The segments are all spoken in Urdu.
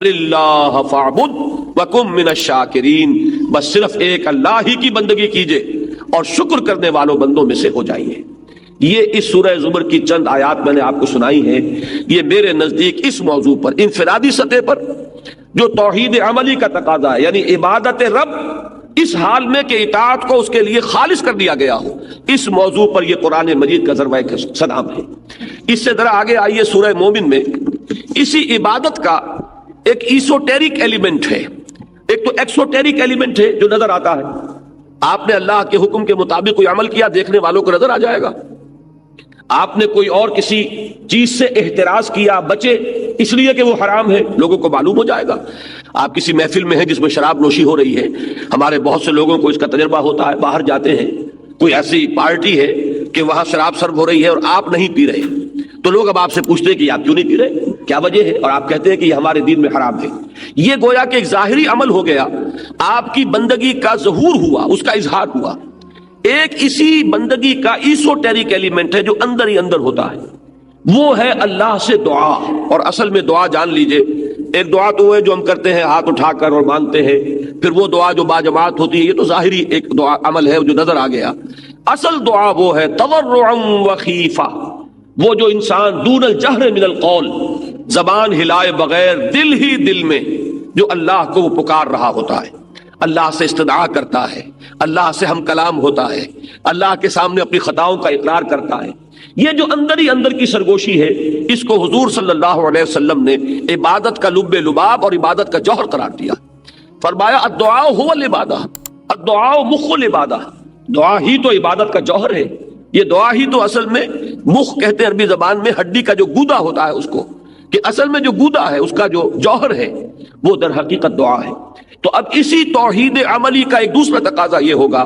اللہ فاعبد وکن من الشاکرین، بس صرف ایک اللہ ہی کی بندگی کیجئے اور شکر کرنے والوں بندوں میں سے ہو جائیے۔ یہ اس سورہ زمر کی چند آیات میں نے آپ کو سنائی ہیں، یہ میرے نزدیک اس موضوع پر انفرادی سطح پر جو توحید عملی کا تقاضا ہے، یعنی عبادت رب اس حال میں کہ اطاعت کو اس کے لیے خالص کر دیا گیا ہو، اس موضوع پر یہ قرآن مجید کا ضربہ صدام ہے۔ اس سے ذرا آگے آئیے، سورہ مومن میں اسی عبادت کا ایک ایسوٹیرک ایلیمنٹ ہے، ایک تو ایکسوٹیرک ایلیمنٹ ہے جو نظر آتا ہے۔ آپ نے اللہ کے حکم کے مطابق کوئی عمل کیا، دیکھنے والوں کو نظر آ جائے گا۔ آپ نے کوئی اور کسی چیز سے احتراز کیا، بچے اس لیے کہ وہ حرام ہے، لوگوں کو معلوم ہو جائے گا۔ آپ کسی محفل میں ہیں جس میں شراب نوشی ہو رہی ہے، ہمارے بہت سے لوگوں کو اس کا تجربہ ہوتا ہے، باہر جاتے ہیں، کوئی ایسی پارٹی ہے کہ وہاں شراب سرو ہو رہی ہے اور آپ نہیں پی رہے، تو لوگ اب آپ سے پوچھتے ہیں کہ آپ کیوں نہیں پی رہے، کیا وجہ ہے، اور آپ کہتے ہیں کہ یہ ہمارے دین میں حرام ہے۔ یہ گویا کہ ایک ظاہری عمل ہو گیا، آپ کی بندگی کا ظہور ہوا، اس کا اظہار ہوا۔ ایک اسی بندگی کا ایسوٹیرک ایلیمنٹ ہے جو اندر ہی اندر ہوتا ہے، وہ ہے اللہ سے دعا۔ اور اصل میں دعا جان لیجئے، ایک دعا تو ہے جو ہم کرتے ہیں ہاتھ اٹھا کر اور مانگتے ہیں، پھر وہ دعا جو باجماعت ہوتی ہے، یہ تو ظاہری ایک دعا عمل ہے جو نظر آ گیا۔ اصل دعا وہ ہے تضرعا وخیفہ، وہ جو انسان دون الجہر من القول، زبان ہلائے بغیر دل ہی دل میں جو اللہ کو وہ پکار رہا ہوتا ہے، اللہ سے استدعا کرتا ہے، اللہ سے ہم کلام ہوتا ہے، اللہ کے سامنے اپنی خطاؤں کا اقرار کرتا ہے۔ یہ جو اندر ہی اندر کی سرگوشی ہے، اس کو حضور صلی اللہ علیہ وسلم نے عبادت کا لب لباب اور عبادت کا جوہر قرار دیا۔ فرمایا الدعاء هو العبادہ، الدعاء مخ العبادہ، دعا ہی تو عبادت کا جوہر ہے۔ یہ دعا ہی تو اصل میں، مخ کہتے ہیں عربی زبان میں ہڈی کا جو گودا ہوتا ہے اس کو، کہ اصل میں جو گودا ہے اس کا جو جوہر ہے وہ در حقیقت دعا ہے۔ تو اب اسی توحید عملی کا ایک دوسرا تقاضا یہ ہوگا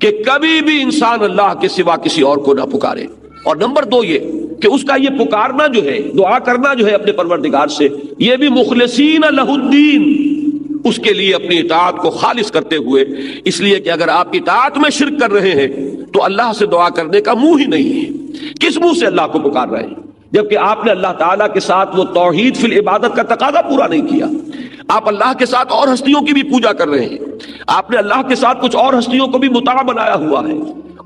کہ کبھی بھی انسان اللہ کے سوا کسی اور کو نہ پکارے، اور نمبر دو یہ کہ اس کا یہ پکارنا جو ہے، دعا کرنا جو ہے اپنے پروردگار سے، یہ بھی مخلصین لہ الدین، اس کے لیے اپنی اطاعت کو خالص کرتے ہوئے، اس لیے کہ اگر آپ اطاعت میں شرک کر رہے ہیں تو اللہ سے دعا کرنے کا منہ ہی نہیں ہے۔ کس منہ سے اللہ کو پکار رہے ہیں جبکہ آپ نے اللہ تعالیٰ کے ساتھ وہ توحید فی العبادت کا تقاضا پورا نہیں کیا؟ آپ اللہ کے ساتھ اور ہستیوں کی بھی پوجا کر رہے ہیں، آپ نے اللہ کے ساتھ کچھ اور ہستیوں کو بھی مطاع بنایا ہوا ہے،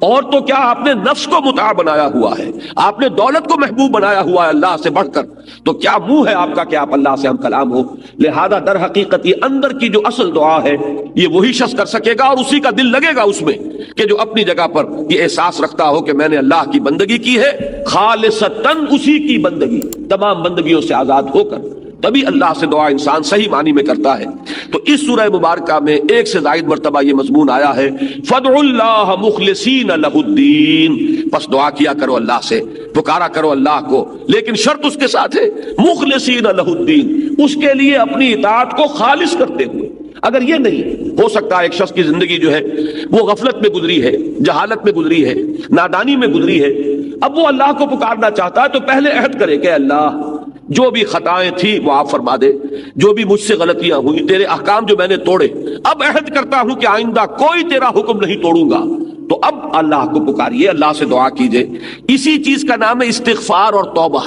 اور تو کیا آپ نے نفس کو مطاع بنایا ہوا ہے، آپ نے دولت کو محبوب بنایا ہوا ہے اللہ سے بڑھ کر، تو کیا منہ ہے آپ کا کہ آپ اللہ سے ہم کلام ہو؟ لہذا در حقیقت یہ اندر کی جو اصل دعا ہے یہ وہی شخص کر سکے گا، اور اسی کا دل لگے گا اس میں کہ جو اپنی جگہ پر یہ احساس رکھتا ہو کہ میں نے اللہ کی بندگی کی ہے خالصتاً، اسی کی بندگی تمام بندگیوں سے آزاد ہو کر، تبھی اللہ سے دعا انسان صحیح معنی میں کرتا ہے۔ تو اس سورہ مبارکہ میں ایک سے زائد مرتبہ یہ مضمون آیا ہے، فادعوا اللہ مخلصین لہ الدین، پس دعا کیا کرو اللہ سے، پکارا کرو اللہ کو، لیکن شرط اس کے ساتھ ہے مخلصین لہ الدین، اس کے لیے اپنی اطاعت کو خالص کرتے ہوئے۔ اگر یہ نہیں ہو سکتا، ایک شخص کی زندگی جو ہے وہ غفلت میں گزری ہے، جہالت میں گزری ہے، نادانی میں گزری ہے، اب وہ اللہ کو پکارنا چاہتا ہے تو پہلے عہد کرے کہ اللہ جو بھی خطائیں تھی وہ آپ فرما دے، جو بھی مجھ سے غلطیاں ہوئی، تیرے احکام جو میں نے توڑے، اب عہد کرتا ہوں کہ آئندہ کوئی تیرا حکم نہیں توڑوں گا۔ تو اب اللہ کو پکاریے، اللہ سے دعا کیجئے۔ اسی چیز کا نام ہے استغفار اور توبہ۔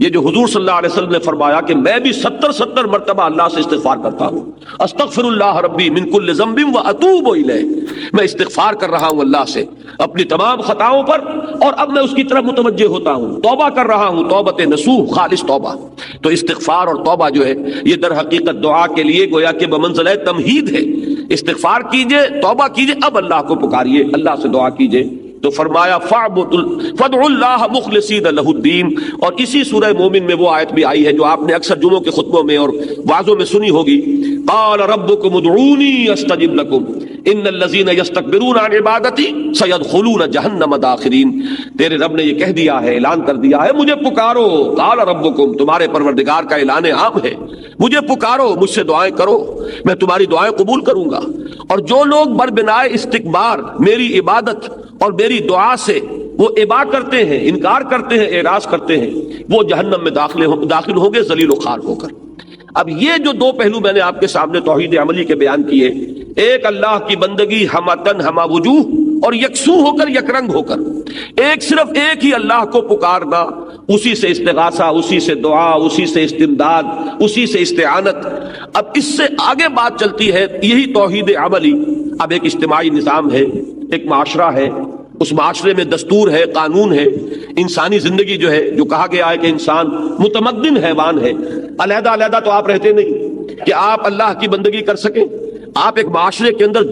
یہ جو حضور صلی اللہ علیہ وسلم نے فرمایا کہ میں بھی 70 مرتبہ اللہ سے استغفار کرتا ہوں، استغفر اللہ ربی من کل ذنب واتوب الیہ، میں استغفار کر رہا ہوں اللہ سے اپنی تمام خطاؤں پر، اور اب میں اس کی طرف متوجہ ہوتا ہوں، توبہ کر رہا ہوں، توبۃ نصوح، خالص توبہ۔ تو استغفار اور توبہ جو ہے یہ در حقیقت دعا کے لیے گویا کہ بمنزلہ تمہید ہے۔ استغفار کیجئے، توبہ کیجئے، اب اللہ کو پکاریے، اللہ سے دعا کیجئے۔ تو فرمایا فادعوا اللہ مخلصین لہ الدین، اور اسی سورہ مومن میں وہ آیت بھی آئی ہے جو آپ نے اکثر جمعوں کے خطبوں میں اور وعظوں میں سنی ہوگی، قال ربکم ادعونی استجب لکم ان الذین یستکبرون عن عبادتی سیدخلون جہنم داخرین، تیرے رب نے یہ کہہ دیا ہے، اعلان کر دیا ہے، مجھے پکارو، قال ربکم، تمہارے پروردگار کا اعلان عام ہے، مجھے پکارو، مجھ سے دعائیں کرو، میں تمہاری دعائیں قبول کروں گا، اور جو لوگ بربنائے استکبار میری عبادت اور میری دعا سے وہ ابا کرتے ہیں، انکار کرتے ہیں، اعراض کرتے ہیں، وہ جہنم میں داخل ہوں گے ذلیل و خوار ہو کر۔ اب یہ جو دو پہلو میں نے آپ کے سامنے توحید عملی کے بیان کیے، ایک اللہ کی بندگی ہمہ تن ہمہ وجوہ اور یکسو ہو کر، یک رنگ ہو کر، ایک صرف ایک ہی اللہ کو پکارنا اسی سے استغاثہ، اسی سے دعا، اسی سے استمداد، اسی سے استعانت۔ اب اس سے آگے بات چلتی ہے، یہی توحید عملی۔ اب ایک اجتماعی نظام ہے، ایک معاشرہ ہے، اس معاشرے میں دستور ہے، قانون ہے، انسانی زندگی جو ہے، جو کہا گیا ہے کہ انسان متمدن حیوان ہے، علیحدہ علیحدہ تو آپ رہتے نہیں کہ آپ اللہ کی بندگی کر سکیں۔ آپ ایک معاشرے کے اندر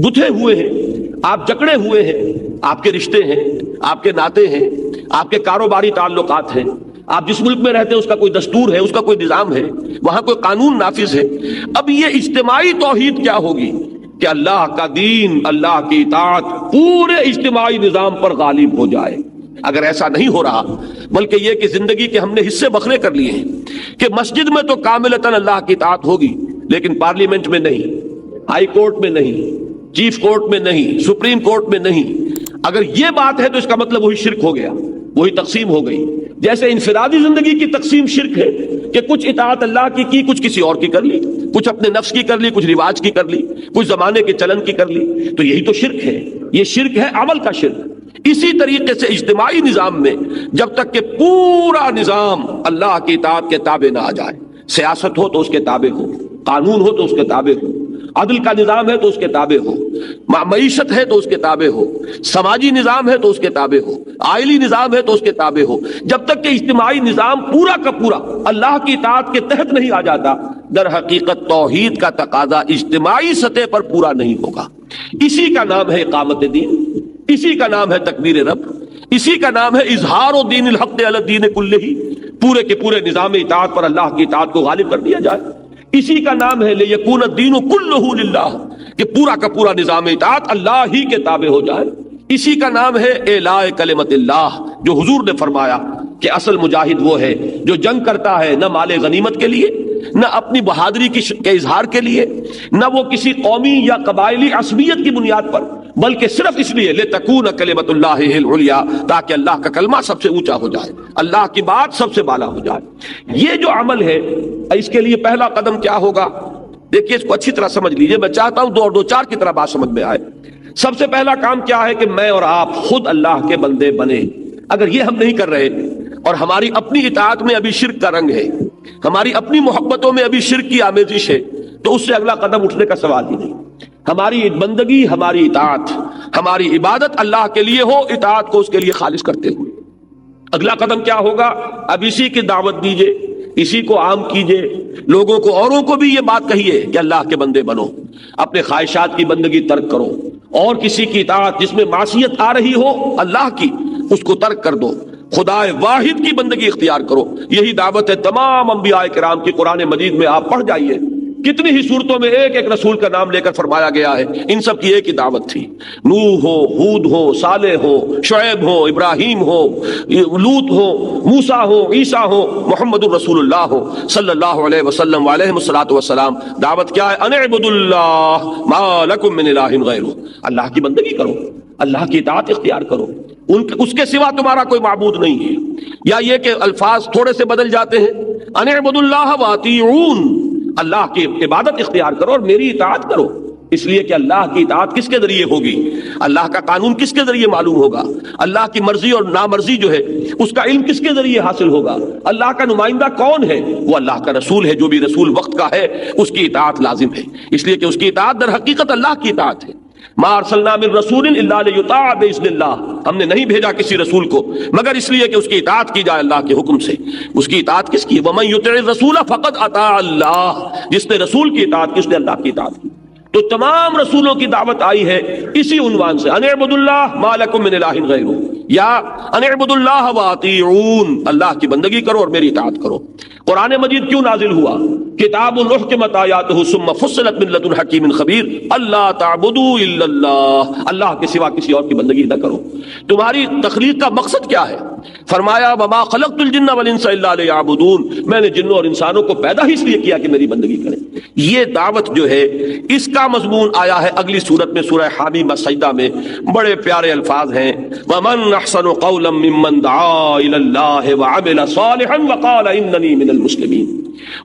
گتھے ہوئے ہیں، آپ جکڑے ہوئے ہیں، آپ کے رشتے ہیں، آپ کے ناطے ہیں، آپ کے کاروباری تعلقات ہیں، آپ جس ملک میں رہتے ہیں اس کا کوئی دستور ہے، اس کا کوئی نظام ہے، وہاں کوئی قانون نافذ ہے۔ اب یہ اجتماعی توحید کیا ہوگی کہ اللہ کا دین، اللہ کی اطاعت پورے اجتماعی نظام پر غالب ہو جائے۔ اگر ایسا نہیں ہو رہا، بلکہ یہ کہ زندگی کے ہم نے حصے بکھرے کر لیے ہیں کہ مسجد میں تو کاملتاً اللہ کی اطاعت ہوگی، لیکن پارلیمنٹ میں نہیں، ہائی کورٹ میں نہیں، چیف کورٹ میں نہیں، سپریم کورٹ میں نہیں۔ اگر یہ بات ہے تو اس کا مطلب وہی شرک ہو گیا، وہی تقسیم ہو گئی۔ جیسے انفرادی زندگی کی تقسیم شرک ہے کہ کچھ اطاعت اللہ کی کچھ کسی اور کی کر لی، کچھ اپنے نفس کی کر لی، کچھ رواج کی کر لی، کچھ زمانے کے چلن کی کر لی، تو یہی تو شرک ہے۔ یہ شرک ہے، عمل کا شرک۔ اسی طریقے سے اجتماعی نظام میں جب تک کہ پورا نظام اللہ کی اطاعت کے تابع نہ آ جائے، سیاست ہو تو اس کے تابع ہو، قانون ہو تو اس کے تابع ہو، عدل کا نظام ہے تو اس کے تابع ہو، معیشت ہے تو اس کے تابع ہو، سماجی نظام ہے تو اس کے تابع ہو، آئلی نظام ہے تو اس کے تابع ہو، جب تک کہ اجتماعی نظام پورا کا پورا اللہ کی اطاعت کے تحت نہیں آ جاتا، در حقیقت توحید کا تقاضا اجتماعی سطح پر پورا نہیں ہوگا۔ اسی کا نام ہے اقامت دین، اسی کا نام ہے تکبیر رب، اسی کا نام ہے اظہار و دین الحق علی الدین کلہ، پورے کے پورے نظام اطاعت پر اللہ کی اطاعت کو غالب کر دیا جائے۔ اسی کا نام ہے لیکون الدین کلہ للہ، کہ پورا کا پورا نظام اطاعت اللہ ہی کے تابع ہو جائے۔ اسی کا نام ہے اعلاء کلمت اللہ، جو حضور نے فرمایا کہ اصل مجاہد وہ ہے جو جنگ کرتا ہے نہ مال غنیمت کے لیے، نہ اپنی بہادری کے اظہار کے لیے، نہ وہ کسی قومی یا قبائلی عصبیت کی بنیاد پر، بلکہ صرف اس لیے لتکون کلمت اللہ العلیٰ، تاکہ اللہ کا کلمہ سب سے اونچا ہو جائے، اللہ کی بات سب سے بالا ہو جائے۔ یہ جو عمل ہے، اس کے لیے پہلا قدم کیا ہوگا؟ دیکھیے اس کو اچھی طرح سمجھ لیجیے، میں چاہتا ہوں دو چار کی طرح بات سمجھ میں آئے۔ سب سے پہلا کام کیا ہے کہ میں اور آپ خود اللہ کے بندے بنے۔ اگر یہ ہم نہیں کر رہے اور ہماری اپنی اطاعت میں ابھی شرک کا رنگ ہے، ہماری اپنی محبتوں میں ابھی شرک کی آمیزش ہے، تو اس سے اگلا قدم اٹھنے کا سوال ہی نہیں۔ ہماری بندگی، ہماری اطاعت، ہماری عبادت اللہ کے لیے ہو، اطاعت کو اس کے لیے خالص کرتے ہوئے۔ اگلا قدم کیا ہوگا؟ اب اسی کی دعوت دیجئے، اسی کو عام کیجئے، لوگوں کو، اوروں کو بھی یہ بات کہیے کہ اللہ کے بندے بنو، اپنے خواہشات کی بندگی ترک کرو، اور کسی کی اطاعت جس میں معصیت آ رہی ہو اللہ کی، اس کو ترک کر دو، خدا واحد کی بندگی اختیار کرو۔ یہی دعوت ہے تمام انبیاء کرام کی۔ قرآن مجید میں آپ پڑھ جائیے، کتنی ہی صورتوں میں ایک ایک رسول کا نام لے کر فرمایا گیا ہے، ان سب کی ایک ہی دعوت تھی۔ نوح ہو، ہود ہو، صالح ہو، شعیب ہو، ابراہیم ہو، لوط ہو، موسیٰ ہو، عیسیٰ ہو، محمد الرسول اللہ ہو صلی اللہ علیہ وسلم علیہ الصلوۃ والسلام، دعوت کیا ہے؟ ان اعبدوا اللہ ما لکم من الہ غیرہ، اللہ کی بندگی کرو، اللہ کی اطاعت اختیار کرو، اس کے سوا تمہارا کوئی معبود نہیں ہے۔ یا یہ کہ الفاظ تھوڑے سے بدل جاتے ہیں، ان اعبدوا اللہ واطیعون، اللہ کی عبادت اختیار کرو اور میری اطاعت کرو، اس لیے کہ اللہ کی اطاعت کس کے ذریعے ہوگی؟ اللہ کا قانون کس کے ذریعے معلوم ہوگا؟ اللہ کی مرضی اور نامرضی جو ہے اس کا علم کس کے ذریعے حاصل ہوگا؟ اللہ کا نمائندہ کون ہے؟ وہ اللہ کا رسول ہے۔ جو بھی رسول وقت کا ہے اس کی اطاعت لازم ہے، اس لیے کہ اس کی اطاعت در حقیقت اللہ کی اطاعت ہے۔ ما ارسلنا من رسول الا لیطاع باذن اللہ، ہم نے نہیں بھیجا کسی رسول کو مگر اس لیے کہ اس کی اطاعت کی جائے اللہ کے حکم سے۔ اس کی اطاعت کس کی ہے؟ ومن یطع الرسول فقد اطاع اللہ، جس نے رسول کی اطاعت کی اس نے اللہ کی اطاعت کی۔ تو تمام رسولوں کی دعوت آئی ہے اسی عنوان سے، ان اعبدوا اللہ ما لکم من الہ غیرہ، یا ان اعبدوا اللہ واطیعون، اللہ کی بندگی کرو اور میری اطاعت کرو۔ قرآن مجید کیوں نازل ہوا؟ کتاب احکمت آیاتہ ثم فصلت من لدن حکیم خبیر، اللہ تعبدوا الا اللہ، اللہ کے سوا کسی اور کی بندگی نہ کرو۔ تمہاری تخلیق کا مقصد کیا ہے؟ فرمایا وما خلقت الجن والانس الا لیعبدون، میں نے جنوں اور انسانوں کو پیدا ہی اس لیے کیا کہ میری بندگی کریں۔ یہ دعوت جو ہے اس کا مضمون آیا ہے اگلی سورت میں، سورہ حامیم السجدہ میں، بڑے پیارے الفاظ ہیں، ومن احسن قولا ممن دعا الی اللہ وعمل صالحا وقال اننی من المسلمین۔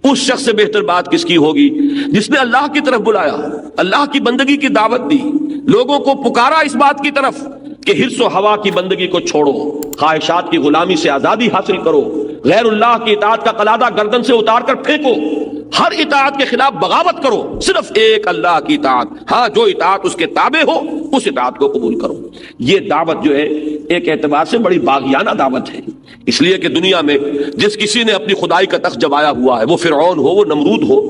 اس شخص سے بہتر بات کس کی ہوگی جس نے اللہ کی طرف بلایا، اللہ کی بندگی کی دعوت دی، لوگوں کو پکارا اس بات کی طرف کہ حرص و ہوا کی بندگی کو چھوڑو، خواہشات کی غلامی سے آزادی حاصل کرو، غیر اللہ کی اطاعت کا قلادہ گردن سے اتار کر پھینکو، ہر اطاعت کے خلاف بغاوت کرو، صرف ایک اللہ کی اطاعت، ہاں جو اطاعت اس کے تابع ہو اس اطاعت کو قبول کرو۔ یہ دعوت جو ہے ایک اعتبار سے بڑی باغیانہ دعوت ہے، اس لیے کہ دنیا میں جس کسی نے اپنی خدائی کا تخت جمایا ہوا ہے، وہ فرعون ہو، وہ نمرود ہو،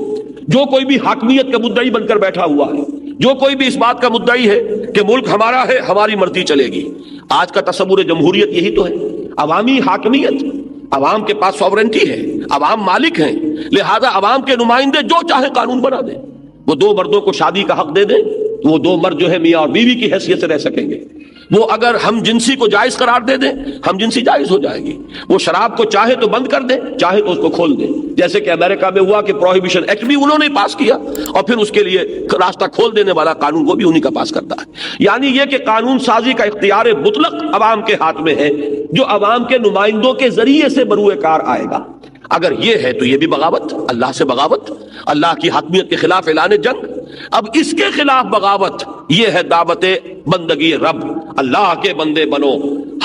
جو کوئی بھی حاکمیت کا مدعی بن کر بیٹھا ہوا ہے، جو کوئی بھی اس بات کا مدعی ہے کہ ملک ہمارا ہے، ہماری مرضی چلے گی۔ آج کا تصور جمہوریت یہی تو ہے، عوامی حاکمیت، عوام کے پاس سوورنٹی ہے، عوام مالک ہیں، لہذا عوام کے نمائندے جو چاہے قانون بنا دیں۔ وہ دو مردوں کو شادی کا حق دے دیں، وہ دو مرد جو ہے میاں اور بیوی کی حیثیت سے رہ سکیں گے۔ وہ اگر ہم جنسی کو جائز قرار دے دیں، ہم جنسی جائز ہو جائے گی۔ وہ شراب کو چاہے تو بند کر دیں، چاہے تو اس کو کھول دیں، جیسے کہ امریکہ میں ہوا کہ پروہیبیشن ایکٹ بھی انہوں نے پاس کیا، اور پھر اس کے لیے راستہ کھول دینے والا قانون وہ بھی انہی کا پاس کرتا ہے۔ یعنی یہ کہ قانون سازی کا اختیار مطلق عوام کے ہاتھ میں ہے، جو عوام کے نمائندوں کے ذریعے سے بروئے کار آئے گا۔ اگر یہ ہے تو یہ بھی بغاوت، اللہ سے بغاوت، اللہ کی حاکمیت کے خلاف اعلان جنگ۔ اب اس کے خلاف بغاوت یہ ہے دعوت بندگی رب، اللہ کے بندے بنو،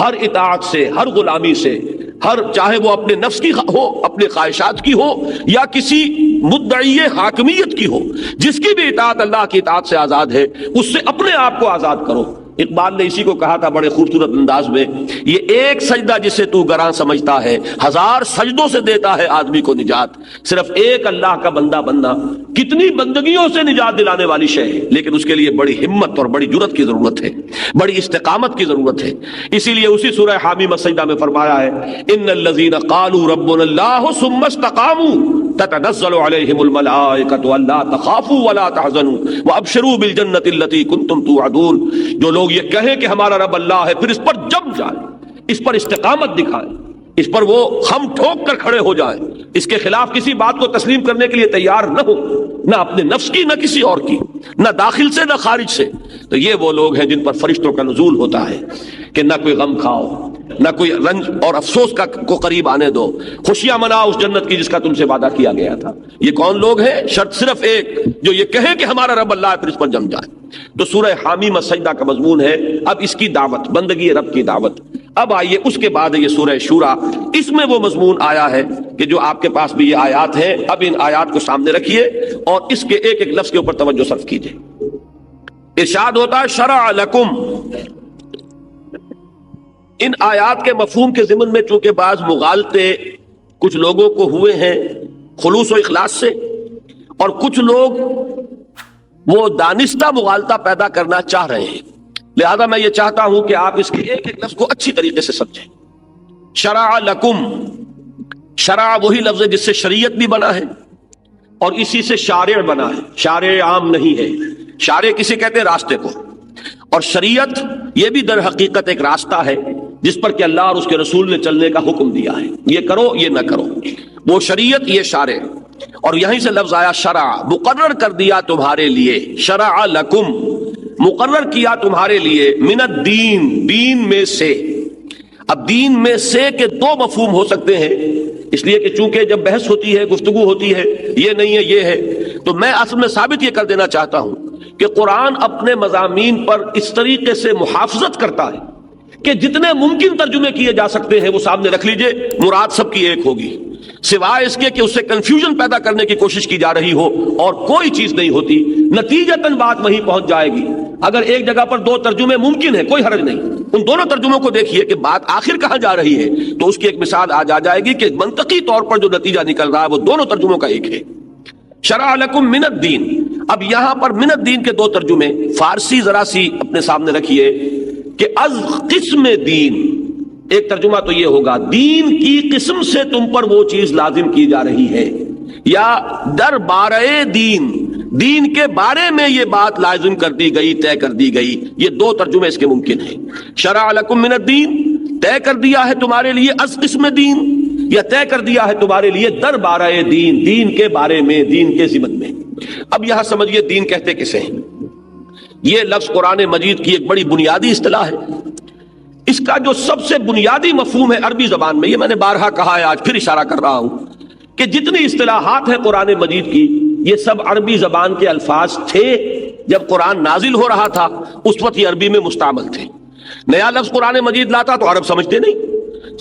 ہر اطاعت سے، ہر غلامی سے، ہر چاہے وہ اپنے نفس کی ہو، اپنے خواہشات کی ہو، یا کسی مدعی حاکمیت کی ہو، جس کی بھی اطاعت اللہ کی اطاعت سے آزاد ہے، اس سے اپنے آپ کو آزاد کرو۔ اقبال نے اسی کو کہا تھا بڑے خوبصورت انداز میں، یہ ایک سجدہ جسے تو گراں سمجھتا ہے، ہزار سجدوں سے دیتا ہے آدمی کو نجات۔ صرف ایک اللہ کا بندہ بننا کتنی بندگیوں سے نجات دلانے والی شے ہے، لیکن اس کے لیے بڑی ہمت اور بڑی جرأت کی ضرورت ہے، بڑی استقامت کی ضرورت ہے۔ اسی لیے اسی سورہ حامیم السجدہ میں فرمایا ہے، ان الذین قالوا ربنا اللہ ثم استقاموا تتنزل علیہم الملائکۃ الا تخافوا ولا تحزنوا وابشروا بالجنۃ التي کنتم توعدون۔ جو لوگ یہ کہیں کہ ہمارا رب اللہ ہے، پھر اس پر جم جائیں، اس پر استقامت دکھائیں، اس پر وہ خم ٹھوک کر کھڑے ہو جائیں، اس کے خلاف کسی بات کو تسلیم کرنے کے لیے تیار نہ ہو، نہ اپنے نفس کی، نہ کسی اور کی، نہ داخل سے نہ خارج سے۔ تو یہ وہ لوگ ہیں جن پر فرشتوں کا نزول ہوتا ہے کہ نہ کوئی غم کھاؤ، نہ کوئی رنج اور افسوس کو قریب آنے دو، خوشیاں مناؤ اس جنت کی جس کا تم سے وعدہ کیا گیا تھا۔ یہ کون لوگ ہیں؟ شرط صرف ایک، جو یہ کہیں کہ ہمارا رب اللہ ہے، پھر اس پر جم جائیں۔ تو سورہ حامیم السجدہ کا مضمون ہے اب اس کی دعوت، بندگی رب کی دعوت۔ اب آئیے اس کے بعد یہ سورہ شورا، اس میں وہ مضمون آیا ہے کہ جو آپ کے پاس بھی یہ آیات ہیں، اب ان آیات کو سامنے رکھیے اور اس کے ایک ایک لفظ کے اوپر توجہ صرف کیجیے۔ ارشاد ہوتا ہے شرع لکم۔ ان آیات کے مفہوم کے ضمن میں چونکہ بعض مغالطے کچھ لوگوں کو ہوئے ہیں خلوص و اخلاص سے، اور کچھ لوگ وہ دانستہ مغالطہ پیدا کرنا چاہ رہے ہیں، لہذا میں یہ چاہتا ہوں کہ آپ اس کے ایک ایک لفظ کو اچھی طریقے سے سمجھیں۔ شرع لکم، شرع وہی لفظ ہے جس سے شریعت بھی بنا ہے اور اسی سے شارع بنا ہے۔ شارع عام نہیں ہے، شارع کسی کہتے ہیں راستے کو، اور شریعت یہ بھی در حقیقت ایک راستہ ہے جس پر کہ اللہ اور اس کے رسول نے چلنے کا حکم دیا ہے، یہ کرو یہ نہ کرو، وہ شریعت یہ شارع۔ اور یہیں سے لفظ آیا شرع، مقرر کر دیا تمہارے لیے، شرع لکم، مقرر کیا تمہارے لیے، من الدین، دین میں سے۔ اب دین میں سے کے دو مفہوم ہو سکتے ہیں، اس لیے کہ چونکہ جب بحث ہوتی ہے، گفتگو ہوتی ہے، یہ نہیں ہے یہ ہے، تو میں اصل میں ثابت یہ کر دینا چاہتا ہوں کہ قرآن اپنے مضامین پر اس طریقے سے محافظت کرتا ہے کہ جتنے ممکن ترجمے کیے جا سکتے ہیں وہ سامنے رکھ لیجئے، مراد سب کی ایک ہوگی، سوائے اس کے کہ اس سے کنفیوژن پیدا کرنے کی کوشش کی جا رہی ہو، اور کوئی چیز نہیں ہوتی، نتیجتاً بات وہیں پہنچ جائے گی۔ اگر ایک جگہ پر دو ترجمے ممکن ہے، کوئی حرج نہیں، ان دونوں ترجموں کو دیکھیے کہ بات آخر کہاں جا رہی ہے، تو اس کی ایک مثال آ جائے گی کہ منطقی طور پر جو نتیجہ نکل رہا ہے وہ دونوں ترجموں کا ایک ہے۔ شرع لکم من الدین، اب یہاں پر من الدین کے دو ترجمے، فارسی ذرا سی اپنے سامنے رکھیے کہ از قسم دین، ایک ترجمہ تو یہ ہوگا دین کی قسم سے تم پر وہ چیز لازم کی جا رہی ہے، یا در بارے دین، دین کے بارے میں یہ بات لازم کر دی گئی، طے کر دی گئی۔ یہ دو ترجمے اس کے ممکن ہیں۔ شرع لکم من الدین، طے کر دیا ہے تمہارے لیے از قسم دین، یا طے کر دیا ہے تمہارے لیے در بارے دین، دین کے بارے میں، دین کے ضمن میں۔ اب یہاں سمجھیے دین کہتے کسے ہیں۔ یہ لفظ قرآن مجید کی ایک بڑی بنیادی اصطلاح ہے، اس کا جو سب سے بنیادی مفہوم ہے عربی زبان میں، یہ میں نے بارہا کہا ہے، آج پھر اشارہ کر رہا ہوں کہ جتنی اصطلاحات ہیں قرآن مجید کی، یہ سب عربی زبان کے الفاظ تھے۔ جب قرآن نازل ہو رہا تھا اس وقت یہ عربی میں مستعمل تھے، نیا لفظ قرآن مجید لاتا تو عرب سمجھتے نہیں.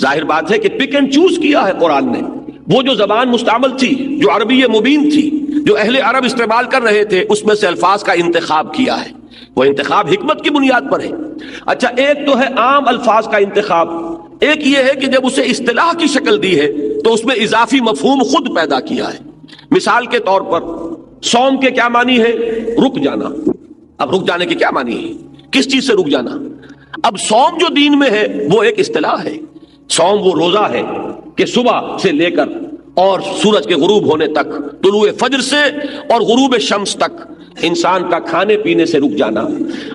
ظاہر بات ہے کہ پک اینڈ چوز کیا ہے قرآن نے. وہ جو زبان مستعمل تھی، جو عربی مبین تھی، جو اہل عرب استعمال کر رہے تھے، اس میں سے الفاظ کا انتخاب کیا ہے. وہ انتخاب حکمت کی بنیاد پر ہے. اچھا، ایک تو ہے عام الفاظ کا انتخاب، ایک یہ ہے کہ جب اسے اصطلاح کی شکل دی ہے تو اس میں اضافی مفہوم خود پیدا کیا ہے. مثال کے طور پر صوم کے کیا معنی ہے؟ رک جانا. اب رک جانے کے کیا معنی ہے؟ کس چیز سے رک جانا؟ اب صوم جو دین میں ہے وہ ایک اصطلاح ہے. صوم وہ روزہ ہے کہ صبح سے لے کر اور سورج کے غروب ہونے تک، طلوع فجر سے اور غروب شمس تک انسان کا کھانے پینے سے رک جانا،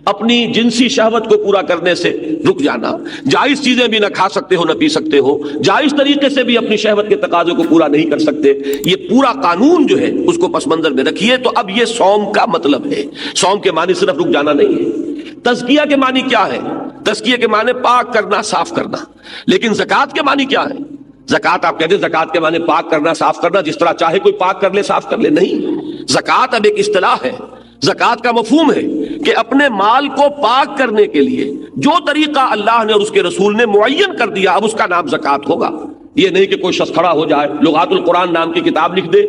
اپنی جنسی شہوت کو پورا کرنے سے رک جانا، جائز چیزیں بھی نہ کھا سکتے ہو نہ پی سکتے ہو، جائز طریقے سے بھی اپنی شہوت کے تقاضے کو پورا نہیں کر سکتے. یہ پورا قانون جو ہے اس کو پس منظر میں رکھیے. تو اب یہ صوم کا مطلب ہے. صوم کے معنی صرف رک جانا نہیں ہے. تزکیہ کے معنی کیا ہے؟ تزکیہ کے معنی پاک کرنا، صاف کرنا. لیکن زکوٰۃ کے معنی کیا ہے؟ زکوٰۃ آپ کہتے ہیں زکوٰۃ کے معنی پاک کرنا، صاف کرنا، جس طرح چاہے کوئی پاک کر لے، صاف کر لے. نہیں، زکوٰۃ اب ایک اصطلاح ہے. زکوٰۃ کا مفہوم ہے کہ اپنے مال کو پاک کرنے کے لیے جو طریقہ اللہ نے اور اس کے رسول نے معین کر دیا، اب اس کا نام زکوٰۃ ہوگا. یہ نہیں کہ کوئی شخص کھڑا ہو جائے، لغات القرآن نام کی کتاب لکھ دے،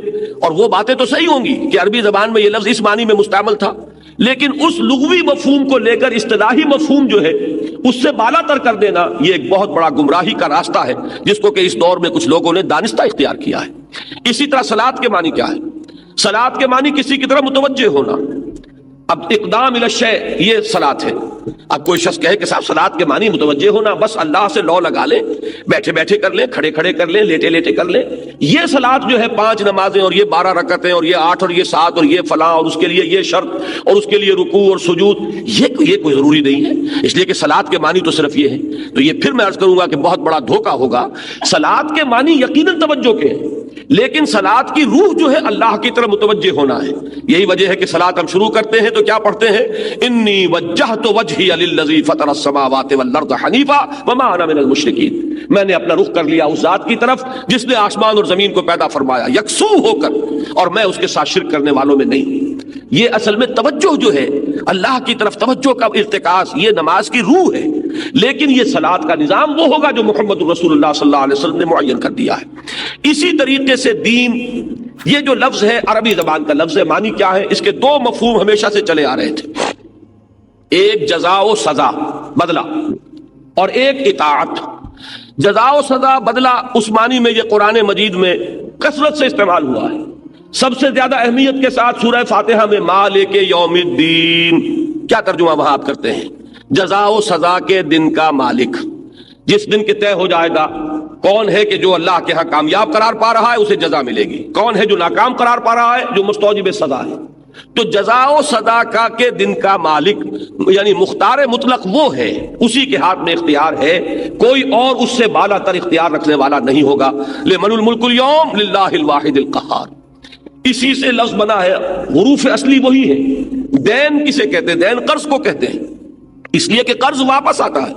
اور وہ باتیں تو صحیح ہوں گی کہ عربی زبان میں یہ لفظ اس معنی میں مستعمل تھا، لیکن اس لغوی مفہوم کو لے کر اصطلاحی مفہوم جو ہے اس سے بالا تر کر دینا، یہ ایک بہت بڑا گمراہی کا راستہ ہے جس کو کہ اس دور میں کچھ لوگوں نے دانستہ اختیار کیا ہے. اسی طرح صلاۃ کے معنی کیا ہے؟ صلاۃ کے معنی کسی کی طرف متوجہ ہونا. اب اقدام الی الشیء یہ صلاۃ ہے. اب کوئی شخص کہے کہ صاحب صلاۃ کے معنی متوجہ ہونا، بس اللہ سے لو لگا لیں، بیٹھے بیٹھے کر لیں، کھڑے کھڑے کر لیں، لیٹے لیٹے کر لیں. یہ صلاۃ جو ہے 5 نمازیں اور یہ 12 رکعتیں اور یہ 8 اور یہ 7 اور یہ فلاں اور اس کے لیے یہ شرط اور اس کے لیے رکوع اور سجود، یہ کوئی ضروری نہیں ہے. اس لیے کہ صلاۃ کے معنی تو صرف یہ ہے. تو یہ پھر میں عرض کروں گا کہ بہت بڑا دھوکہ ہوگا. صلاۃ کے معنی یقیناً توجہ کے ہیں، لیکن صلاۃ کی روح جو ہے اللہ کی طرف متوجہ ہونا ہے. یہی وجہ ہے کہ صلاۃ ہم شروع کرتے ہیں تو کیا پڑھتے ہیں؟ انی وجہت وجہی للذی فطر السماوات والارض حنیفا وما انا من المشرکین. میں نے اپنا رخ کر لیا اس ذات کی طرف جس نے آسمان اور زمین کو پیدا فرمایا یکسو ہو کر، اور میں اس کے ساتھ شرک کرنے والوں میں نہیں. یہ اصل میں توجہ جو ہے اللہ کی طرف، توجہ کا ارتکاز، یہ نماز کی روح ہے. لیکن یہ صلاۃ کا نظام وہ ہوگا جو محمد رسول اللہ صلی اللہ علیہ وسلم نے معین کر دیا ہے. اسی طریقے سے دین، یہ جو لفظ ہے عربی زبان کا لفظ ہے، معنی کیا ہے؟ اس کے 2 مفہوم ہمیشہ سے چلے آ رہے تھے. ایک جزا و سزا، بدلہ، اور ایک اطاعت. جزا و سزا، بدلہ، اس معنی میں یہ قرآن مجید میں کثرت سے استعمال ہوا ہے. سب سے زیادہ اہمیت کے ساتھ سورہ فاتحہ میں مالک یوم الدین، کیا ترجمہ وہاں آپ کرتے ہیں؟ جزا و سزا کے دن کا مالک، جس دن کے طے ہو جائے گا کون ہے کہ جو اللہ کے ہاں کامیاب قرار پا رہا ہے اسے جزا ملے گی، کون ہے جو ناکام قرار پا رہا ہے جو مستوجب سزا ہے. تو جزا و سزا کا کے دن کا مالک یعنی مختار مطلق وہ ہے، اسی کے ہاتھ میں اختیار ہے، کوئی اور اس سے بالا تر اختیار رکھنے والا نہیں ہوگا. لمن الملک اليوم للہ الواحد القہار. اسی سے لفظ بنا ہے، حروف اصلی وہی ہے. دین کسے کہتے ہیں؟ دین قرض کو کہتے ہیں، اس لیے کہ قرض واپس آتا ہے.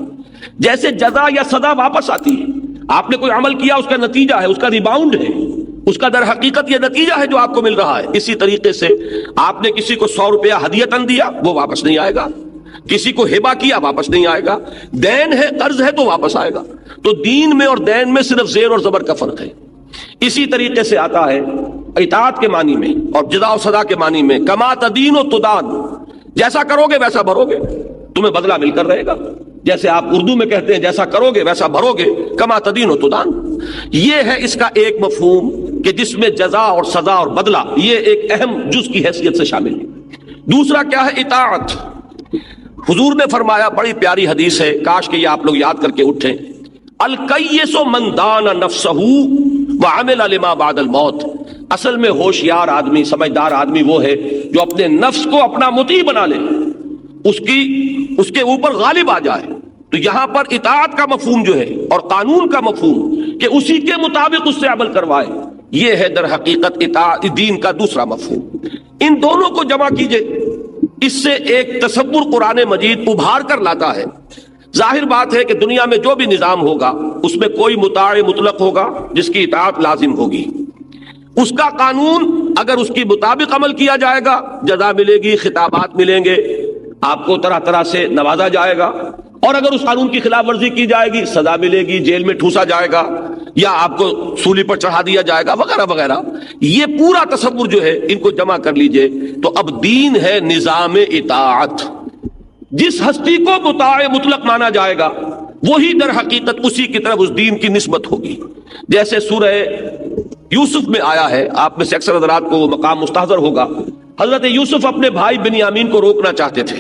جیسے جزا یا سزا واپس آتی ہے، آپ نے کوئی عمل کیا، اس کا نتیجہ ہے، اس کا ریباؤنڈ ہے، اس کا در حقیقت یہ نتیجہ ہے جو آپ کو مل رہا ہے. اسی طریقے سے آپ نے کسی کو 100 روپیہ ہدیتاً دیا، وہ واپس نہیں آئے گا. کسی کو ہبہ کیا، واپس نہیں آئے گا. دین ہے، قرض ہے تو واپس آئے گا. تو دین میں اور دین میں صرف زیر اور زبر کا فرق ہے. اسی طریقے سے آتا ہے اطاعت کے معنی میں اور جزا و سزا کے معنی میں، کما تدین و تدان، جیسا کرو گے ویسا بھرو گے، تمہیں بدلہ مل کر رہے گا. جیسے آپ اردو میں کہتے ہیں جیسا کرو گے ویسا بھرو گے، کما تدین و تدان. یہ ہے اس کا ایک مفہوم کہ جس میں جزا اور سزا اور بدلہ یہ ایک اہم جز کی حیثیت سے شامل ہے. دوسرا کیا ہے؟ اطاعت. حضور نے فرمایا، بڑی پیاری حدیث ہے، کاش کہ یہ آپ لوگ یاد کر کے اٹھیں، الکیس من دان نفسہ وعمل لما بعد الموت. اصل میں ہوشیار آدمی، سمجھدار آدمی وہ ہے جو اپنے نفس کو اپنا مطیع بنا لے، اس کے اوپر غالب آ جائے. تو یہاں پر اطاعت کا مفہوم جو ہے اور قانون کا مفہوم کہ اسی کے مطابق اس سے عمل کروائے، یہ ہے در حقیقت اطاعت دین کا دوسرا مفہوم. ان دونوں کو جمع کیجئے، اس سے ایک تصور قرآن مجید ابھار کر لاتا ہے. ظاہر بات ہے کہ دنیا میں جو بھی نظام ہوگا اس میں کوئی مطاع مطلق ہوگا جس کی اطاعت لازم ہوگی. اس کا قانون اگر اس کی مطابق عمل کیا جائے گا جزا ملے گی، خطابات ملیں گے، آپ کو طرح طرح سے نوازا جائے گا. اور اگر اس قانون کی خلاف ورزی کی جائے گی سزا ملے گی، جیل میں ٹھوسا جائے گا یا آپ کو سولی پر چڑھا دیا جائے گا وغیرہ وغیرہ۔ یہ پورا تصور جو ہے ان کو جمع کر لیجئے تو اب دین ہے نظام اطاعت۔ جس ہستی کو مطاع مطلق مانا جائے گا وہی در حقیقت اسی کی طرف اس دین کی نسبت ہوگی۔ جیسے سورہ یوسف میں آیا ہے، آپ میں سے اکثر حضرات کو وہ مقام مستحضر ہوگا، حضرت یوسف اپنے بھائی بنیامین کو روکنا چاہتے تھے،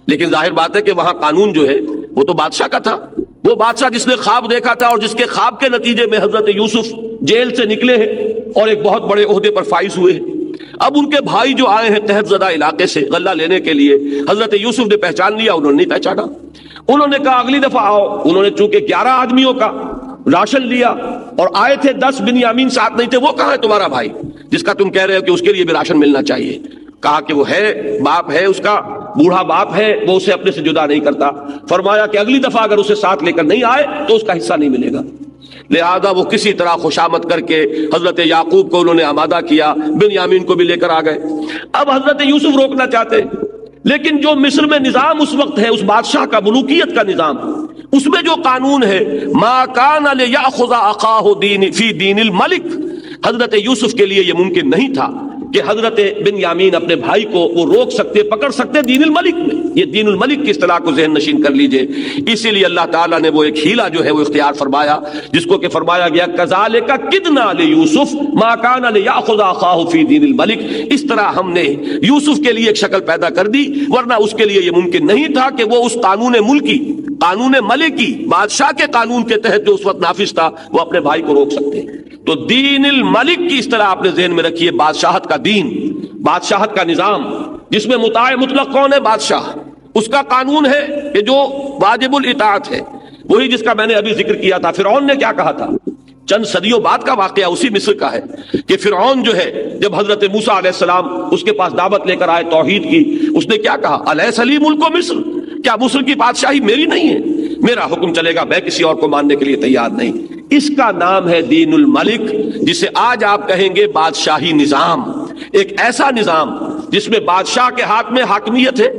لیکن ظاہر بات ہے کہ وہاں قانون جو ہے وہ تو بادشاہ کا تھا، وہ بادشاہ جس نے خواب دیکھا تھا اور جس کے خواب کے نتیجے میں حضرت یوسف جیل سے نکلے ہیں اور ایک بہت بڑے عہدے پر فائز ہوئے ہیں۔ اب ان کے بھائی جو آئے ہیں قحط زدہ علاقے سے غلہ لینے کے لیے، حضرت یوسف نے پہچان لیا، انہوں نے نہیں پہچانا۔ انہوں نے کہا اگلی دفعہ آؤ، انہوں نے چونکہ 11 آدمیوں کا راشن لیا اور آئے تھے 10 بنیامین ساتھ نہیں تھے، وہ کہاں ہے تمہارا بھائی جس کا تم کہہ رہے ہو کہ اس کے لیے بھی راشن ملنا چاہیے؟ کہا کہ وہ ہے، باپ ہے اس کا، بوڑھا باپ ہے، وہ اسے اپنے سے جدا نہیں کرتا۔ فرمایا کہ اگلی دفعہ اگر اسے ساتھ لے کر نہیں آئے تو اس کا حصہ نہیں ملے گا۔ لہذا وہ کسی طرح خوشامد کر کے حضرت یعقوب کو انہوں نے آمادہ کیا، بنیامین کو بھی لے کر آ گئے۔ اب حضرت یوسف روکنا چاہتے ہیں، لیکن جو مصر میں نظام اس وقت ہے، اس بادشاہ کا ملوکیت کا نظام، اس میں جو قانون ہے ما کان لیأخذ اخاہ فی دین الملک، حضرت یوسف کے لیے یہ ممکن نہیں تھا کہ حضرت بنیامین اپنے بھائی کو وہ روک سکتے پکڑ سکتے دین الملک میں۔ یہ دین الملک کی اصطلاح کو ذہن نشین کر لیجئے۔ اسی لیے اللہ تعالیٰ نے وہ ایک ہیلہ جو ہے وہ اختیار فرمایا، جس کو کہ فرمایا گیا کذالک کدنا لیوسف ما کان لیأخذ اخاہ فی دین الملک، اس طرح ہم نے یوسف کے لیے ایک شکل پیدا کر دی، ورنہ اس کے لیے یہ ممکن نہیں تھا کہ وہ اس قانون ملکی، قانون ملکی، بادشاہ کے قانون کے تحت جو اس وقت نافذ تھا، وہ اپنے بھائی کو روک سکتے۔ تو دین الملک کی اس طرح آپ نے ذہن میں رکھیے، بادشاہت کا دین، بادشاہت کا نظام، جس میں مطاع مطلق کون ہے؟ بادشاہ۔ اس کا قانون ہے کہ جو واجب الاطاعت ہے، وہی جس کا میں نے ابھی ذکر کیا تھا۔ فرعون نے کیا کہا تھا؟ چند صدیوں بعد کا واقعہ اسی مصر کا ہے کہ فرعون جو ہے جب حضرت موسیٰ علیہ السلام اس کے پاس دعوت لے کر آئے توحید کی، اس نے کیا کہا؟ الیس لی ملک مصر، کیا مصر کی بادشاہی میری نہیں ہے؟ میرا حکم چلے گا، میں کسی اور کو ماننے کے لیے تیار نہیں۔ اس کا نام ہے دین الملک، جسے آج آپ کہیں گے بادشاہی نظام۔ ایک ایسا نظام جس میں بادشاہ کے ہاتھ میں حاکمیت ہے،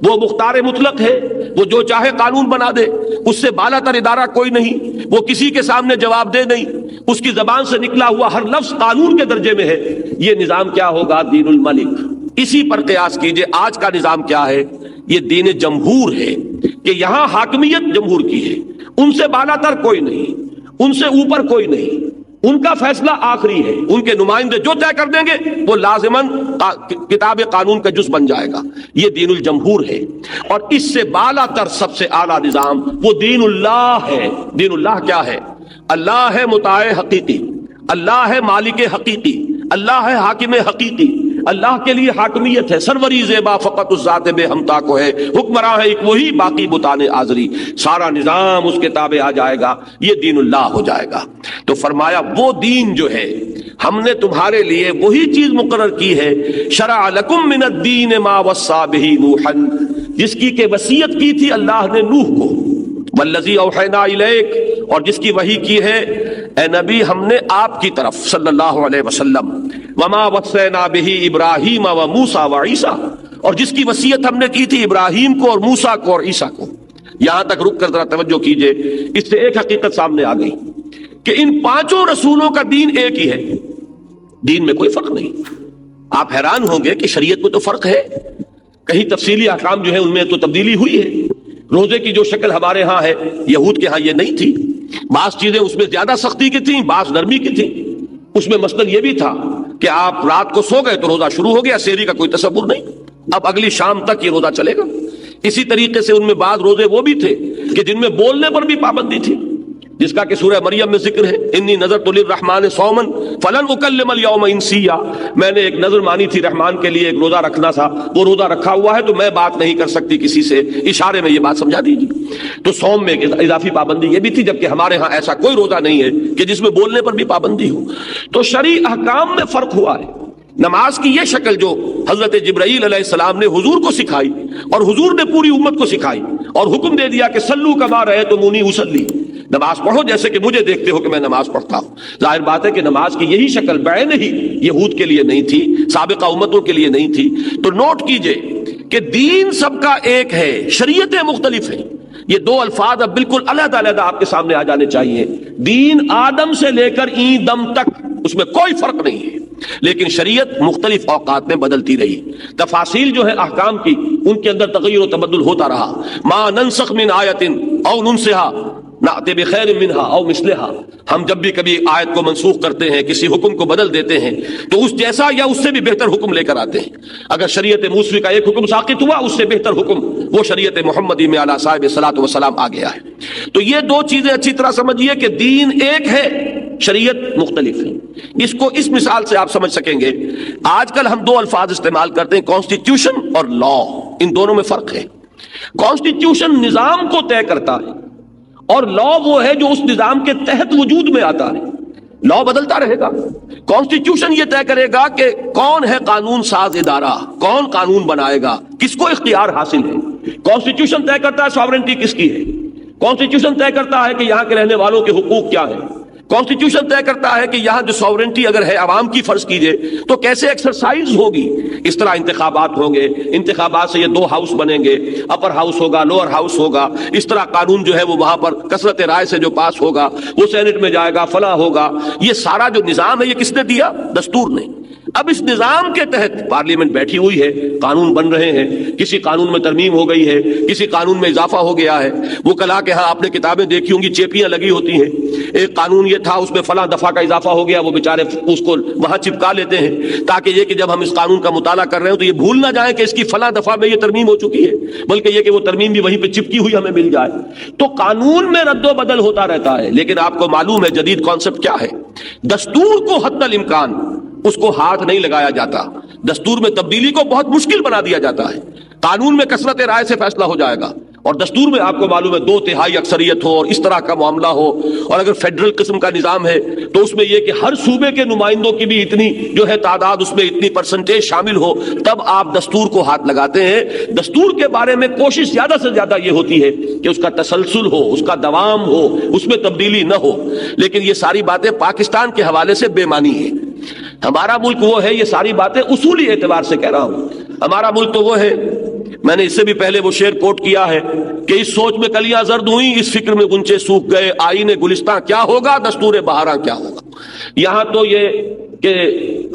وہ مختار مطلق ہے، وہ جو چاہے قانون بنا دے، اس سے بالا تر ادارہ کوئی نہیں، وہ کسی کے سامنے جواب دہ نہیں، اس کی زبان سے نکلا ہوا ہر لفظ قانون کے درجے میں ہے۔ یہ نظام کیا ہوگا؟ دین الملک۔ اسی پر قیاس کیجئے آج کا نظام کیا ہے؟ یہ دین جمہور ہے، کہ یہاں حاکمیت جمہور کی ہے، ان سے بالا تر کوئی نہیں، ان سے اوپر کوئی نہیں، ان کا فیصلہ آخری ہے، ان کے نمائندے جو طے کر دیں گے وہ لازماً کتاب قانون کا جز بن جائے گا۔ یہ دین الجمہور ہے، اور اس سے بالا تر سب سے اعلیٰ نظام وہ دین اللہ ہے۔ دین اللہ کیا ہے؟ اللہ ہے مطاع حقیقی، اللہ ہے مالک حقیقی، اللہ ہے حاکم حقیقی، اللہ کے لیے حاکمیت ہے، سروری زیبا فقط اس ذات بے ہمتا کو ہے، حکمراں ہے ایک وہی، باقی بتان آزری، سارا نظام اس کے تابع آ جائے گا، یہ دین اللہ ہو جائے گا۔ تو فرمایا وہ دین جو ہے ہم نے تمہارے لیے وہی چیز مقرر کی ہے، شرع لکم من الدین ما وصى به نوحا، جس کی کہ وصیت کی تھی اللہ نے نوح کو، والذی اوحینا الیک، اور جس کی وحی کی ہے اے نبی ہم نے آپ کی طرف صلی اللہ علیہ وسلم، وما وصینا به ابراہیم و موسیٰ و عیسیٰ، اور جس کی وصیت ہم نے کی تھی ابراہیم کو اور موسیٰ کو اور عیسیٰ کو۔ یہاں تک رک کر ذرا توجہ کیجئے، اس سے ایک حقیقت سامنے آ گئی کہ ان پانچوں رسولوں کا دین ایک ہی ہے، دین میں کوئی فرق نہیں۔ آپ حیران ہوں گے کہ شریعت میں تو فرق ہے، کہیں تفصیلی احکام جو ہے ان میں تو تبدیلی ہوئی ہے۔ روزے کی جو شکل ہمارے ہاں ہے، یہود کے ہاں یہ نہیں تھی، بعض چیزیں اس میں زیادہ سختی کی تھیں، بعض نرمی کی تھیں۔ اس میں مثلاً یہ بھی تھا کہ آپ رات کو سو گئے تو روزہ شروع ہو گیا، سحری کا کوئی تصور نہیں، اب اگلی شام تک یہ روزہ چلے گا۔ اسی طریقے سے ان میں بعض روزے وہ بھی تھے کہ جن میں بولنے پر بھی پابندی تھی، جس کا کہ سورہ مریم میں ذکر ہے، انی نذرت للرحمن صوما فلن اکلم اليوم انسیا، میں نے ایک نظر مانی تھی رحمان کے لیے، ایک روزہ رکھنا تھا، وہ روزہ رکھا ہوا ہے تو میں بات نہیں کر سکتی کسی سے، اشارے میں یہ بات سمجھا دیجیے۔ تو صوم میں اضافی پابندی یہ بھی تھی، جبکہ ہمارے ہاں ایسا کوئی روزہ نہیں ہے کہ جس میں بولنے پر بھی پابندی ہو۔ تو شرعی احکام میں فرق ہوا ہے۔ نماز کی یہ شکل جو حضرت جبرائیل علیہ السلام نے حضور کو سکھائی اور حضور نے پوری امت کو سکھائی اور حکم دے دیا کہ صلو کما رأیتمونی اصلی، نماز پڑھو جیسے کہ مجھے دیکھتے ہو کہ میں نماز پڑھتا ہوں۔ ظاہر بات ہے کہ نماز کی یہی شکل بعین ہی یہود کے لیے نہیں تھی، سابقہ امتوں کے لیے نہیں تھی۔ تو نوٹ کیجئے کہ دین سب کا ایک ہے، شریعتیں مختلف ہیں، یہ دو الفاظ اب بالکل علیحدہ علیحدہ آپ کے سامنے آ جانے چاہیے. دین آدم سے لے کر این دم تک اس میں کوئی فرق نہیں ہے، لیکن شریعت مختلف اوقات میں بدلتی رہی. تفاصیل جو ہے احکام کی، ان کے اندر تغیر و تبدل ہوتا رہا. ما ننسخ من آیت او ننسها نأتی بخیر منها او مثلها. ہم جب بھی کبھی آیت کو منسوخ کرتے ہیں، کسی حکم کو بدل دیتے ہیں، تو اس جیسا یا اس سے بھی بہتر حکم لے کر آتے ہیں. اگر شریعت موسوی کا ایک حکم ساقط ہوا، اس سے بہتر حکم وہ شریعت محمدی میں علی صاحب الصلاۃ والسلام آ گیا ہے. تو یہ دو چیزیں اچھی طرح سمجھیے کہ دین ایک ہے، شریعت مختلف ہے. اس کو اس مثال سے آپ سمجھ سکیں گے. آج کل ہم دو الفاظ استعمال کرتے ہیں، کانسٹیٹیوشن اور لا. ان دونوں میں فرق ہے. کانسٹیٹیوشن نظام کو طے کرتا ہے، اور لا وہ ہے جو اس نظام کے تحت وجود میں آتا ہے. لا بدلتا رہے گا. کانسٹیٹیوشن یہ طے کرے گا کہ کون ہے قانون ساز ادارہ، کون قانون بنائے گا، کس کو اختیار حاصل ہے. کانسٹیٹیوشن طے کرتا ہے ساورنٹی کس کی ہے. کانسٹیٹیوشن طے کرتا ہے کہ یہاں کے رہنے والوں کے حقوق کیا ہیں. کانسٹیٹیوشن طے کرتا ہے کہ یہاں جو ساورنٹی اگر ہے عوام کی فرض کیجئے تو کیسے ایکسرسائز ہوگی. اس طرح انتخابات ہوں گے، انتخابات سے یہ دو ہاؤس بنیں گے، اپر ہاؤس ہوگا، لوور ہاؤس ہوگا. اس طرح قانون جو ہے وہ وہاں پر کثرت رائے سے جو پاس ہوگا وہ سینٹ میں جائے گا، فلاں ہوگا. یہ سارا جو نظام ہے یہ کس نے دیا؟ دستور نے. اب اس نظام کے تحت پارلیمنٹ بیٹھی ہوئی ہے، قانون بن رہے ہیں. کسی قانون میں ترمیم ہو گئی ہے، کسی قانون میں اضافہ ہو گیا ہے. وہ کلا کہ ہاں آپ نے کتابیں دیکھی ہوں گی، چیپیاں لگی ہوتی ہیں. ایک قانون یہ تھا، اس میں فلاں دفعہ کا اضافہ ہو گیا، وہ بیچارے اس کو وہاں چپکا لیتے ہیں تاکہ یہ کہ جب ہم اس قانون کا مطالعہ کر رہے ہیں تو یہ بھول نہ جائیں کہ اس کی فلاں دفعہ میں یہ ترمیم ہو چکی ہے، بلکہ یہ کہ وہ ترمیم بھی وہیں پہ چپکی ہوئی ہمیں مل جائے. تو قانون میں رد و بدل ہوتا رہتا ہے. لیکن آپ کو معلوم ہے جدید کانسیپٹ کیا ہے؟ دستور کو حتی الامکان اس کو ہاتھ نہیں لگایا جاتا. دستور میں تبدیلی کو بہت مشکل بنا دیا جاتا ہے. قانون میں کثرت رائے سے فیصلہ ہو جائے گا، اور دستور میں آپ کو معلوم ہے 2/3 اکثریت ہو اور اس طرح کا معاملہ ہو. اور اگر فیڈرل قسم کا نظام ہے تو اس میں یہ کہ ہر صوبے کے نمائندوں کی بھی اتنی جو ہے تعداد، اس میں اتنی پرسنٹیج شامل ہو، تب آپ دستور کو ہاتھ لگاتے ہیں. دستور کے بارے میں کوشش زیادہ سے زیادہ یہ ہوتی ہے کہ اس کا تسلسل ہو، اس کا دوام ہو، اس میں تبدیلی نہ ہو. لیکن یہ ساری باتیں پاکستان کے حوالے سے بے معنی ہیں. ہمارا ملک وہ ہے، یہ ساری باتیں اصولی اعتبار سے کہہ رہا ہوں. ہمارا ملک تو وہ ہے، میں نے اس سے بھی پہلے وہ شعر کوٹ کیا ہے کہ اس سوچ میں کلیاں زرد ہوئیں، اس فکر میں غنچے سوکھ گئے، آئین گلستاں کیا ہوگا، دستور بہاراں کیا ہوگا. یہاں تو یہ کہ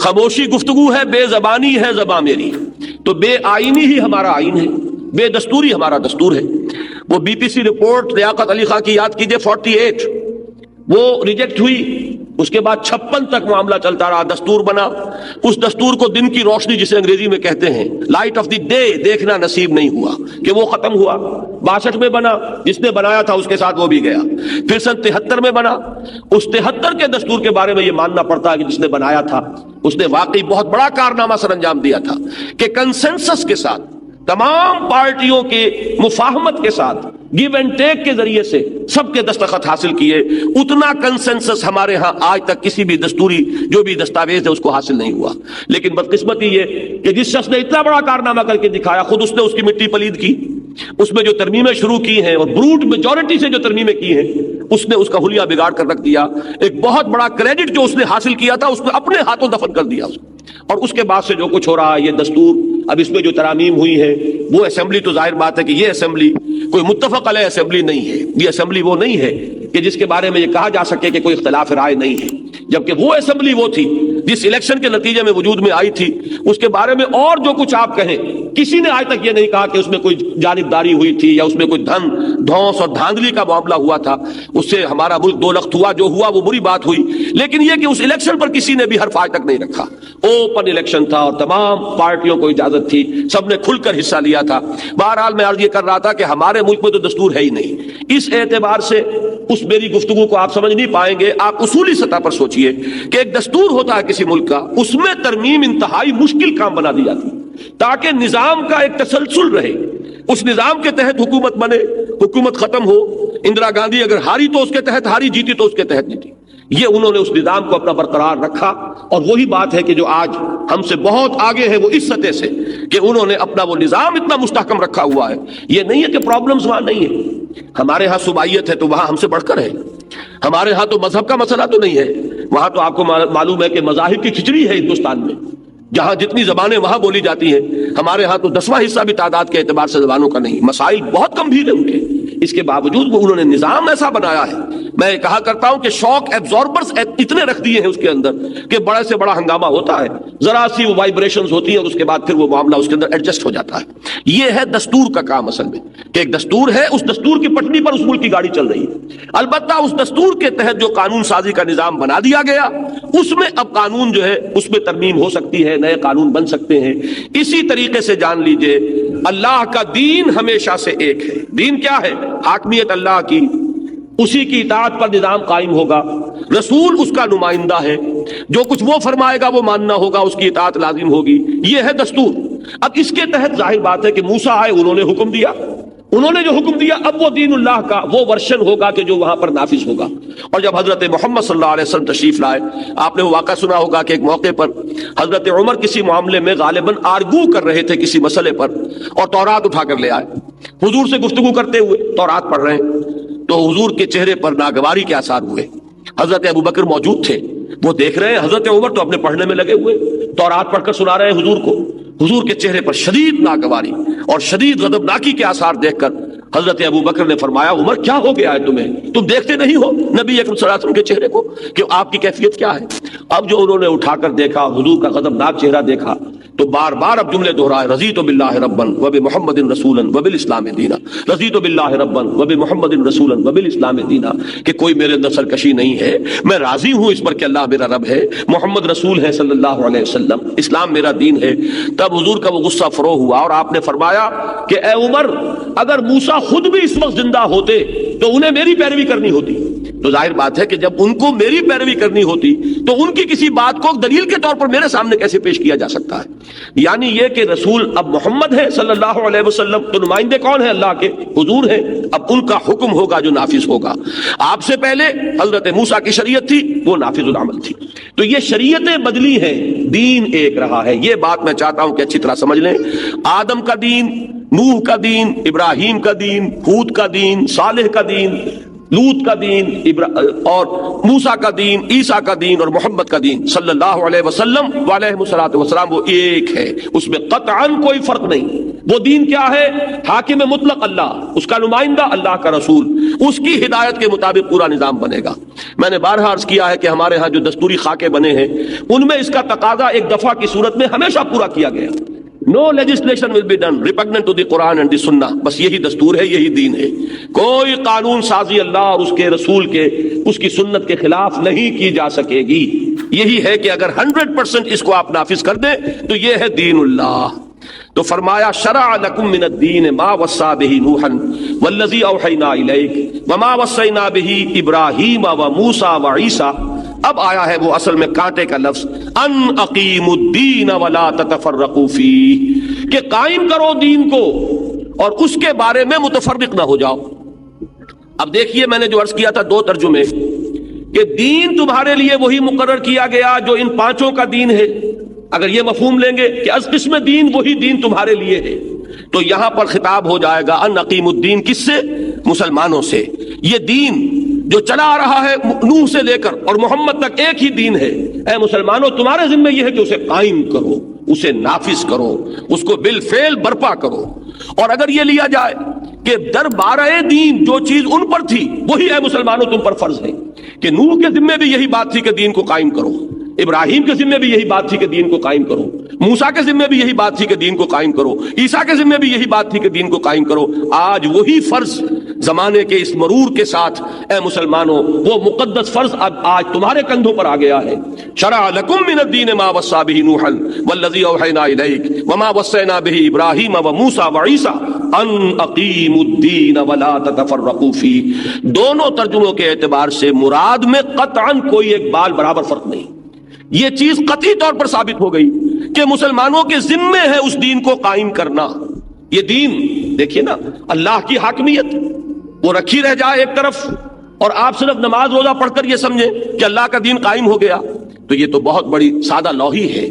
خاموشی گفتگو ہے، بے زبانی ہے زباں میری. تو بے آئینی ہی ہمارا آئین ہے، بے دستوری ہمارا دستور ہے. وہ بی پی سی رپورٹ لیاقت علی خان کی یاد کیجئے، 48 وہ ریجیکٹ ہوئی. اس کے بعد 56 تک معاملہ چلتا رہا، دستور بنا. اس دستور کو دن کی روشنی جسے انگریزی میں کہتے ہیں، لائٹ آف دی ڈے، دیکھنا نصیب نہیں ہوا کہ وہ ختم ہوا. 62 میں بنا، جس نے بنایا تھا اس کے ساتھ وہ بھی گیا. پھر سن 73 میں بنا. اس 73 کے دستور کے بارے میں یہ ماننا پڑتا ہے کہ جس نے بنایا تھا اس نے واقعی بہت بڑا کارنامہ سر انجام دیا تھا کہ کنسنسس کے ساتھ، تمام پارٹیوں کے مفاہمت کے ساتھ، گیو اینڈ ٹیک کے ذریعے سے سب کے دستخط حاصل کیے. اتنا کنسنسس ہمارے ہاں آج تک کسی بھی دستوری جو بھی دستاویز ہے اس کو حاصل نہیں ہوا. لیکن بدقسمتی یہ کہ جس شخص نے اتنا بڑا کارنامہ کر کے دکھایا، خود اس نے اس کی مٹی پلید کی. اس میں جو ترمیمیں شروع کی ہیں اور بروٹ میجورٹی سے جو ترمیمیں کی ہیں، اس نے اس کا حلیہ بگاڑ کر رکھ دیا. ایک بہت بڑا کریڈٹ جو اس نے حاصل کیا تھا اس نے اپنے ہاتھوں دفن کر دیا. اور اس کے بعد سے جو کچھ ہو رہا ہے، یہ دستور، اب اس میں جو ترامیم ہوئی ہے، وہ اسمبلی تو ظاہر بات ہے کہ یہ اسمبلی کوئی متفق علیہ اسمبلی نہیں ہے. یہ اسمبلی وہ نہیں ہے کہ جس کے بارے میں یہ کہا جا سکے کہ کوئی اختلاف رائے نہیں ہے. جبکہ وہ اسمبلی وہ تھی جس الیکشن کے نتیجے میں وجود میں آئی تھی. اس کے بارے میں اور جو کچھ آپ کہیں، کسی نے آج تک یہ نہیں کہا کہ اس میں کوئی جانبداری ہوئی تھی یا اس میں کوئی دھن دھونس اور دھاندلی کا معاملہ ہوا تھا. اس سے ہمارا ملک دو لخت ہوا. جو ہوا وہ بری بات ہوئی، لیکن یہ کہ اس الیکشن پر کسی نے بھی حرف آج تک نہیں رکھا. اوپن الیکشن تھا اور تمام پارٹیوں کو اجازت تھی، سب نے کھل کر حصہ لیا تھا. بہرحال میں عرض یہ کر رہا تھا کہ ہمارے ملک میں تو دستور ہے ہی نہیں. اس اعتبار سے اس میری گفتگو کو آپ سمجھ نہیں پائیں گے. آپ اصولی سطح پر سوچئے کہ ایک دستور ہوتا ہے کسی ملک کا، اس میں ترمیم انتہائی مشکل کام بنا دی جاتی تاکہ نظام کا ایک تسلسل رہے. اس نظام کے تحت حکومت بنے، حکومت ختم ہو. اندرا گاندھی اگر ہاری تو اس کے تحت ہاری، جیتی تو اس کے تحت جیتی. یہ انہوں نے اس نظام کو اپنا برقرار رکھا. اور وہی بات ہے کہ جو آج ہم سے بہت آگے ہے وہ اس سطح سے کہ انہوں نے اپنا وہ نظام اتنا مستحکم رکھا ہوا ہے. یہ نہیں ہے کہ پرابلمز وہاں نہیں ہے. ہمارے ہاں صوبائیت ہے تو وہاں ہم سے بڑھ کر ہے. ہمارے ہاں تو مذہب کا مسئلہ تو نہیں ہے. وہاں تو آپ کو معلوم ہے کہ مذاہب کی کھچڑی ہے ہندوستان میں. جہاں جتنی زبانیں وہاں بولی جاتی ہیں، ہمارے ہاں تو 10واں حصہ بھی تعداد کے اعتبار سے زبانوں کا نہیں. مسائل بہت گمبھیر ہیں ان کے. اس کے باوجود وہ انہوں نے نظام ایسا بنایا ہے. میں کہا کرتا ہوں کہ شوک ایبزاربرز اتنے رکھ دیے ہیں اس کے اندر کہ بڑے سے بڑا ہنگامہ ہوتا ہے, ذرا سی وہ وائبریشنز ہوتی ہیں اور اس کے بعد پھر وہ معاملہ اس کے اندر ایڈجسٹ ہو جاتا ہے. یہ ہے دستور کا کام اصل میں, کہ ایک دستور ہے, اس دستور کی پٹری پر اس ملک کی گاڑی چل رہی ہے. البتہ اس دستور کے تحت جو قانون سازی کا نظام بنا دیا گیا, اس میں اب قانون جو ہے اس میں ترمیم ہو سکتی ہے, نئے قانون بن سکتے ہیں. اسی طریقے سے جان لیجئے اللہ کا دین ہمیشہ سے ایک ہے. دین کیا ہے؟ حاکمیت اللہ کی, اسی کی اطاعت پر نظام قائم ہوگا, رسول اس کا نمائندہ ہے, جو کچھ وہ فرمائے گا وہ ماننا ہوگا, اس کی اطاعت لازم ہوگی. یہ ہے دستور. اب اس کے تحت ظاہر بات ہے کہ موسیٰ آئے, انہوں نے حکم دیا, انہوں نے جو حکم دیا اب وہ دین اللہ کا وہ ورشن ہوگا کہ جو وہاں پر نافذ ہوگا. اور جب حضرت محمد صلی اللہ علیہ وسلم تشریف لائے, آپ نے وہ واقعہ سنا ہوگا کہ ایک موقع پر حضرت عمر کسی معاملے میں غالباً آرگو کر رہے تھے کسی مسئلے پر, اور تورات اٹھا کر لے آئے. حضور سے گفتگو کرتے ہوئے تورات پڑھ رہے ہیں, تو حضور کے چہرے پر ناگواری کے آثار ہوئے. حضرت ابو بکر موجود تھے, وہ دیکھ رہے ہیں حضرت عمر تو اپنے پڑھنے میں لگے ہوئے, تورات پڑھ کر سنا رہے ہیں حضور کو. حضور کے چہرے پر شدید ناگواری اور شدید غضبناکی کے آثار دیکھ کر حضرت ابو بکر نے فرمایا, عمر کیا ہو گیا ہے تمہیں, تم دیکھتے نہیں ہو نبی اکرم صلی اللہ علیہ وسلم کے چہرے کو کہ آپ کی کیفیت کیا ہے؟ اب جو انہوں نے اٹھا کر دیکھا, حضور کا غضبناک چہرہ دیکھا, تو بار بار اب جملے دہرائے, رضیت باللہ ربا وبمحمد رسولا وبالاسلام دینا, رضیت باللہ ربا وبمحمد رسولا وبالاسلام دینا, کہ کوئی میرے اندر سرکشی نہیں ہے, میں راضی ہوں اس پر کہ اللہ میرا رب ہے, محمد رسول ہے صلی اللہ علیہ وسلم, اسلام میرا دین ہے. تب حضور کا وہ غصہ فرو ہوا اور آپ نے فرمایا کہ اے عمر, اگر موسیٰ خود بھی اس وقت زندہ ہوتے تو انہیں میری پیروی کرنی ہوتی. تو ظاہر بات ہے کہ جب ان کو میری پیروی کرنی ہوتی تو ان کی کسی بات کو دلیل کے طور پر میرے سامنے کیسے پیش کیا جا سکتا ہے؟ یعنی یہ کہ رسول اب محمد ہے صلی اللہ علیہ وسلم, تو نمائندے کون ہیں؟ اللہ کے, حضور ہیں. اب ان کا حکم ہوگا جو نافذ ہوگا. آپ سے پہلے حضرت موسیٰ کی شریعت تھی, وہ نافذ العمل تھی. تو یہ شریعتیں بدلی ہیں, دین ایک رہا ہے. یہ بات میں چاہتا ہوں کہ اچھی طرح سمجھ لیں. آدم کا دین, نوح کا دین, ابراہیم کا دین, ہود کا دین, صالح کا دین, لوط کا دین, اور موسیٰ کا دین, عیسیٰ کا دین اور محمد کا دین صلی اللہ علیہ وسلم وعلیہ الصلوۃ والسلام, وہ ایک ہے. اس میں قطعاً کوئی فرق نہیں. وہ دین کیا ہے؟ حاکم مطلق اللہ, اس کا نمائندہ اللہ کا رسول, اس کی ہدایت کے مطابق پورا نظام بنے گا. میں نے بارہا عرض کیا ہے کہ ہمارے ہاں جو دستوری خاکے بنے ہیں ان میں اس کا تقاضا ایک دفعہ کی صورت میں ہمیشہ پورا کیا گیا. No legislation will be done repugnant to the Quran and the Sunnah. بس یہی دستور ہے, یہی دین ہے. کوئی قانون سازی اللہ اور اس کے رسول کے, اس کی سنت کے خلاف نہیں کی جا سکے گی. یہی ہے کہ اگر 100% اس کو آپ نافذ کر دیں تو یہ ہے دین اللہ. تو فرمایا شرع لکم من الدین ما وصى به نوحا والذی اوحینا الیک وما وصینا به ابراہیم وموسیٰ وعیسیٰ. اب آیا ہے وہ اصل میں کانٹے کا لفظ, ان اقیموا الدین ولا تتفرقوا فیہ, کہ قائم کرو دین کو اور اس کے بارے میں متفرق نہ ہو جاؤ. اب دیکھیے میں نے جو عرض کیا تھا دو ترجمے, کہ دین تمہارے لیے وہی مقرر کیا گیا جو ان پانچوں کا دین ہے. اگر یہ مفہوم لیں گے کہ از قسم دین وہی دین تمہارے لیے ہے, تو یہاں پر خطاب ہو جائے گا ان اقیموا الدین, کس سے؟ مسلمانوں سے. یہ دین جو چلا آ رہا ہے نوح سے لے کر اور محمد تک ایک ہی دین ہے. اے مسلمانوں, تمہارے ذمہ یہ ہے کہ اسے قائم کرو, اسے نافذ کرو, اس کو بالفعل برپا کرو. اور اگر یہ لیا جائے کہ دربارہ دین جو چیز ان پر تھی وہی اے مسلمانوں تم پر فرض ہے, کہ نوح کے ذمہ بھی یہی بات تھی کہ دین کو قائم کرو, ابراہیم کے ذمہ بھی یہی بات تھی کہ دین کو قائم کرو, موسیٰ کے ذمہ بھی یہی بات تھی کہ دین کو قائم کرو, عیسیٰ کے ذمہ بھی یہی بات تھی کہ دین کو قائم کرو. آج وہی فرض زمانے کے اس مرور کے ساتھ اے مسلمانوں, وہ مقدس فرض اب آج تمہارے کندھوں پر آ گیا ہے. شرع لکم من الدین ما وصى به نوحا والذی اوحینا الیک وما وصینا به ابراہیم وموسیٰ وعیسیٰ ان اقیموا الدین ولا تتفرقوا فیہ. دونوں ترجموں کے اعتبار سے مراد میں قطعاً کوئی ایک بال برابر فرق نہیں. یہ چیز قطعی طور پر ثابت ہو گئی کہ مسلمانوں کے ذمے ہے اس دین کو قائم کرنا. یہ دین دیکھیے نا, اللہ کی حاکمیت وہ رکھی رہ جائے ایک طرف, اور آپ صرف نماز روزہ پڑھ کر یہ سمجھیں کہ اللہ کا دین قائم ہو گیا, تو یہ تو بہت بڑی سادہ لوحی ہے.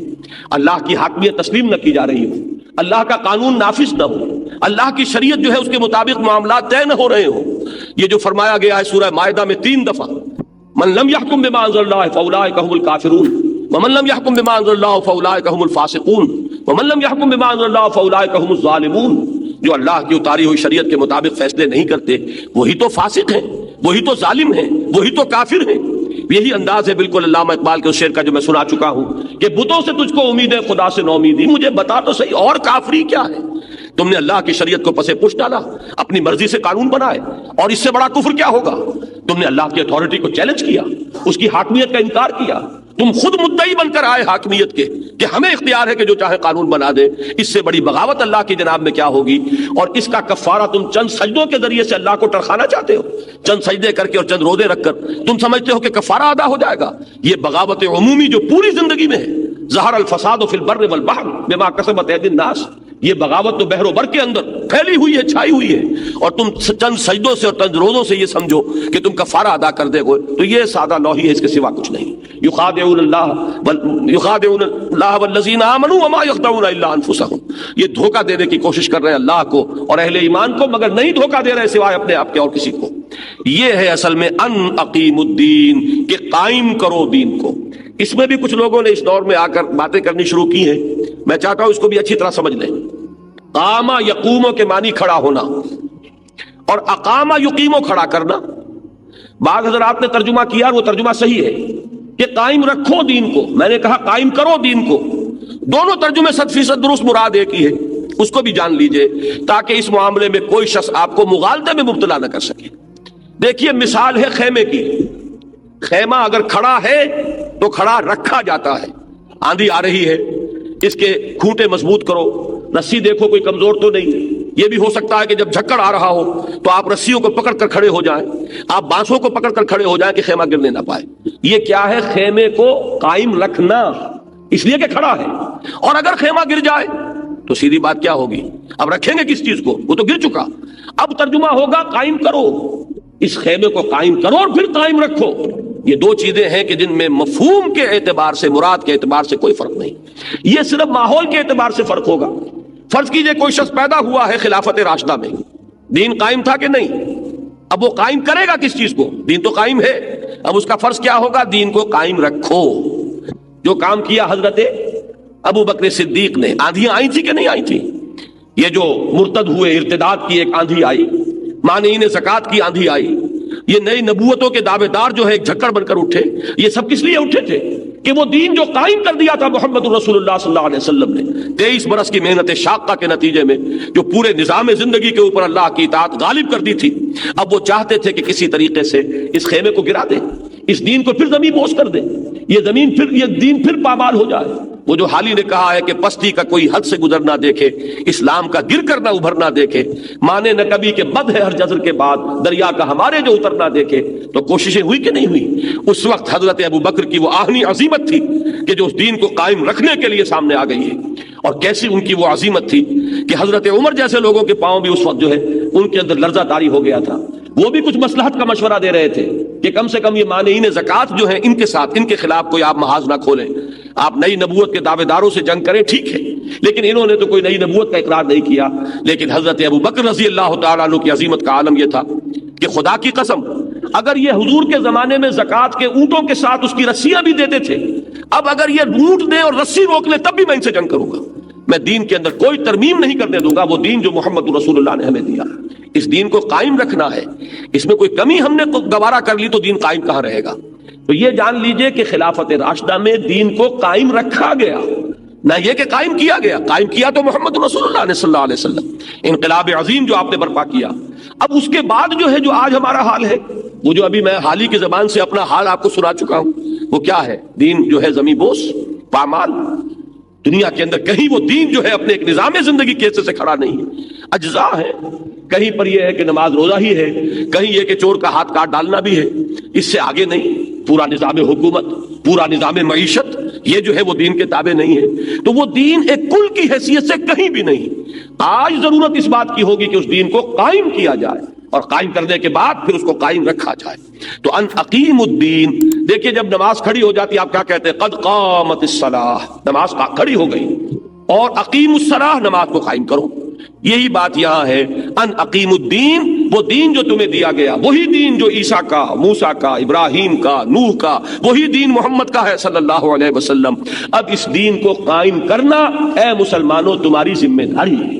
اللہ کی حاکمیت تسلیم نہ کی جا رہی ہو, اللہ کا قانون نافذ نہ ہو, اللہ کی شریعت جو ہے اس کے مطابق معاملات طے نہ ہو رہے ہوں. یہ جو فرمایا گیا ہے سورہ مائدہ میں 3 دفعہ, من لم يحكم بما انزل الله فاولئك هم الكافرون ومن لم يحكم بما انزل الله فاولئك هم الفاسقون ومن لم يحكم بما انزل الله فاولئك هم الظالمون. جو اللہ کی اتاری ہوئی شریعت کے مطابق فیصلے نہیں کرتے وہی تو فاسق ہیں، وہی تو ظالم ہیں، وہی تو کافر ہیں۔ یہی انداز ہے بالکل علامہ اقبال کے اس شعر کا جو میں سنا چکا ہوں کہ بتوں سے تجھ کو امید ہے خدا سے نومیدی، مجھے بتا تو صحیح اور کافری کیا ہے؟ تم نے اللہ کی شریعت کو پسے پش ڈالا، اپنی مرضی سے قانون بنائے، اور اس سے بڑا کفر کیا ہوگا؟ تم نے اللہ کی اتھارٹی کو چیلنج کیا، اس کی حاکمیت کا انکار کیا، تم خود مدعی بن کر آئے حاکمیت کے کہ ہمیں اختیار ہے کہ جو چاہے قانون بنا دے۔ اس سے بڑی بغاوت اللہ کی جناب میں کیا ہوگی؟ اور اس کا کفارہ تم چند سجدوں کے ذریعے سے اللہ کو ٹرخانا چاہتے ہو، چند سجدے کر کے اور چند روزے رکھ کر تم سمجھتے ہو کہ کفارہ ادا ہو جائے گا۔ یہ بغاوت عمومی جو پوری زندگی میں ہے، ظہر الفساد فی البر والبحر بما کسبت ایدی الناس، یہ بغاوت تو بحر و بر کے اندر پھیلی ہوئی ہے، چھائی ہوئی ہے، اور تم چند سجدوں سے اور چند روزوں سے یہ سمجھو کہ تم کفارہ ادا کر دے گے، تو یہ سادہ لوحی ہے، اس کے سوا کچھ نہیں۔ یخادعون اللہ والذین آمنوا وما یخدعون الا انفسهم، یہ دھوکہ دینے کی کوشش کر رہے ہیں اللہ کو اور اہل ایمان کو، مگر نہیں دھوکہ دے رہے سوائے اپنے آپ کے اور کسی کو۔ یہ ہے اصل میں ان اقیم الدین، کہ قائم کرو دین کو۔ اس میں بھی کچھ لوگوں نے اس دور میں آ کر باتیں کرنی شروع کی ہیں، میں چاہتا ہوں اس کو بھی اچھی طرح سمجھ لیں۔ قام یقوم کے معنی کھڑا ہونا، اور اقام یقیم کھڑا کرنا۔ بعض حضرات نے ترجمہ کیا، وہ ترجمہ صحیح ہے کہ قائم رکھو دین کو، میں نے کہا قائم کرو دین کو۔ دونوں ترجمے 100% درست، مراد ایک ہی ہے، اس کو بھی جان لیجئے تاکہ اس معاملے میں کوئی شخص آپ کو مغالطے میں مبتلا نہ کر سکے۔ دیکھیے مثال ہے خیمے کی، خیمہ اگر کھڑا ہے تو کھڑا رکھا جاتا ہے، آندھی آ رہی ہے اس کے کھوٹے مضبوط کرو، رسی دیکھو کوئی کمزور تو نہیں۔ یہ بھی ہو سکتا ہے کہ جب جھکڑ آ رہا ہو تو آپ رسیوں کو پکڑ کر کھڑے ہو جائیں، آپ بانسوں کو پکڑ کر کھڑے ہو جائیں کہ خیمہ گرنے نہ پائے۔ یہ کیا ہے؟ خیمے کو قائم رکھنا، اس لیے کہ کھڑا ہے۔ اور اگر خیمہ گر جائے تو سیدھی بات کیا ہوگی؟ اب رکھیں گے کس چیز کو؟ وہ تو گر چکا۔ اب ترجمہ ہوگا قائم کرو، اس خیمے کو قائم کرو اور پھر قائم رکھو۔ یہ دو چیزیں ہیں کہ جن میں مفہوم کے اعتبار سے، مراد کے اعتبار سے کوئی فرق نہیں، یہ صرف ماحول کے اعتبار سے فرق ہوگا۔ فرض کیجئے کوئی شخص پیدا ہوا ہے خلافت راشدہ میں، دین قائم تھا کہ نہیں؟ اب وہ قائم کرے گا کس چیز کو؟ دین تو قائم ہے، اب اس کا فرض کیا ہوگا؟ دین کو قائم رکھو۔ جو کام کیا حضرت ابو بکر صدیق نے، آندھیاں آئی تھی کہ نہیں آئی تھی؟ یہ جو مرتد ہوئے، ارتداد کی ایک آندھی آئی، مانعین زکوٰۃ کی آندھی آئی، یہ نئی نبوتوں کے دعوے دار جو ہے ایک جھکڑ بن کر اٹھے، یہ سب کس لیے اٹھے تھے؟ کہ وہ دین جو قائم کر دیا تھا محمد رسول اللہ صلی اللہ علیہ وسلم نے 23 برس کی محنت شاقہ کے نتیجے میں، جو پورے نظام زندگی کے اوپر اللہ کی اطاعت غالب کر دی تھی، اب وہ چاہتے تھے کہ کسی طریقے سے اس خیمے کو گرا دیں، اس دین کو پھر زمین بوس کر دیں، یہ دین پھر پامال ہو جائے۔ وہ جو حالی نے کہا ہے کہ پستی کا کوئی حد سے گزر نہ دیکھے، اسلام کا گر کر نہ ابھر نہ دیکھے، مانے نہ کبھی کہ بد ہے ہر جزر کے بعد، دریا کا ہمارے جو اتر نہ دیکھے، تو کوششیں ہوئی کہ نہیں ہوئی؟ اس وقت حضرت ابو بکر کی وہ آہنی عظیمت تھی کہ جو اس دین کو قائم رکھنے کے لیے سامنے آ گئی ہے، اور کیسی ان کی وہ عظیمت تھی کہ حضرت عمر جیسے لوگوں کے پاؤں بھی اس وقت جو ہے ان کے اندر لرزہ طاری ہو گیا تھا۔ وہ بھی کچھ مصلحت کا مشورہ دے رہے تھے کہ کم سے کم یہ مانعین زکوٰۃ جو ہیں ان کے ساتھ، ان کے خلاف کوئی آپ محاذ نہ کھولیں، آپ نئی نبوت کے دعوے داروں سے جنگ کریں، ٹھیک ہے، لیکن انہوں نے تو کوئی نئی نبوت کا اقرار نہیں کیا۔ لیکن حضرت ابو بکر رضی اللہ تعالیٰ عنہ کی عظیمت کا عالم یہ تھا کہ خدا کی قسم اگر یہ حضور کے زمانے میں زکوٰۃ کے اونٹوں کے ساتھ اس کی رسیاں بھی دیتے تھے، اب اگر یہ اونٹ دے اور رسی روک لے تب بھی میں ان سے جنگ کروں گا، میں دین کے اندر کوئی ترمیم نہیں کرنے دوں گا، وہ دین جو محمد رسول اللہ نے ہمیں دیا، اس دین کو قائم رکھنا ہے، اس میں کوئی کمی ہم نے گوارا کر لی تو دین قائم کہاں رہے گا؟ تو یہ جان لیجئے کہ خلافت راشدہ میں دین کو قائم رکھا گیا، نہ یہ کہ قائم کیا گیا، قائم کیا تو محمد رسول اللہ نے صلی اللہ علیہ وسلم، انقلاب عظیم جو آپ نے برپا کیا۔ اب اس کے بعد جو ہے جو آج ہمارا حال ہے، وہ جو ابھی میں حال ہی کی زبان سے اپنا حال آپ کو سنا چکا ہوں، وہ کیا ہے؟ دین جو ہے زمین بوس، پامال، دنیا کے اندر کہیں وہ دین جو ہے اپنے ایک نظام زندگی کے حصے سے کھڑا نہیں ہے، اجزاء ہے، کہیں پر یہ ہے کہ نماز روزہ ہی ہے، کہیں یہ کہ چور کا ہاتھ کاٹ ڈالنا بھی ہے، اس سے آگے نہیں، پورا نظام حکومت، پورا نظام معیشت، یہ جو ہے وہ دین کے تابع نہیں ہے، تو وہ دین ایک کل کی حیثیت سے کہیں بھی نہیں۔ آج ضرورت اس بات کی ہوگی کہ اس دین کو قائم کیا جائے، اور قائم کرنے کے بعد پھر اس کو قائم رکھا جائے۔ تو ان اقیم الدین، دیکھیے جب نماز کھڑی ہو جاتی آپ کیا کہتے ہیں؟ قد قامت الصلاۃ، نماز کھڑی ہو گئی، اور اقیم الصلاۃ، نماز کو قائم کرو۔ یہی بات یہاں ہے، ان اقیم الدین، وہ دین جو تمہیں دیا گیا، وہی دین جو عیسیٰ کا، موسیٰ کا، ابراہیم کا، نوح کا، وہی دین محمد کا ہے صلی اللہ علیہ وسلم۔ اب اس دین کو قائم کرنا اے مسلمانوں تمہاری ذمہ داری ہے۔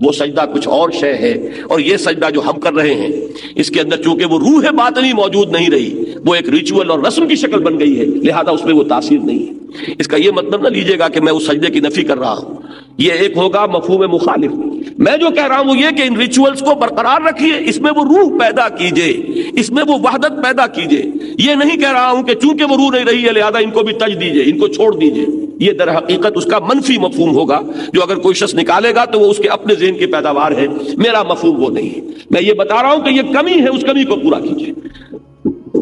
وہ سجدہ کچھ اور شے ہے، اور یہ سجدہ جو ہم کر رہے ہیں اس کے اندر چونکہ وہ روح باطنی موجود نہیں رہی، وہ ایک ریچول اور رسم کی شکل بن گئی ہے، لہذا اس میں وہ تاثیر نہیں ہے۔ اس کا یہ مطلب نہ لیجئے گا کہ میں اس سجدے کی نفی کر رہا ہوں، یہ ایک ہوگا مفہوم مخالف۔ میں جو کہہ رہا ہوں وہ یہ کہ ان ریچولز کو برقرار رکھیے، اس میں وہ روح پیدا کیجئے، اس میں وہ وحدت پیدا کیجئے۔ یہ نہیں کہہ رہا ہوں کہ چونکہ وہ روح نہیں رہی ہے لہذا ان کو بھی تج دیجئے، ان کو چھوڑ دیجئے، یہ در حقیقت اس کا منفی مفہوم ہوگا جو اگر کوئی شخص نکالے گا تو وہ اس کے اپنے ذہن کی پیداوار ہے، میرا مفہوم وہ نہیں ہے۔ میں یہ بتا رہا ہوں کہ یہ کمی ہے، اس کمی کو پورا کیجئے۔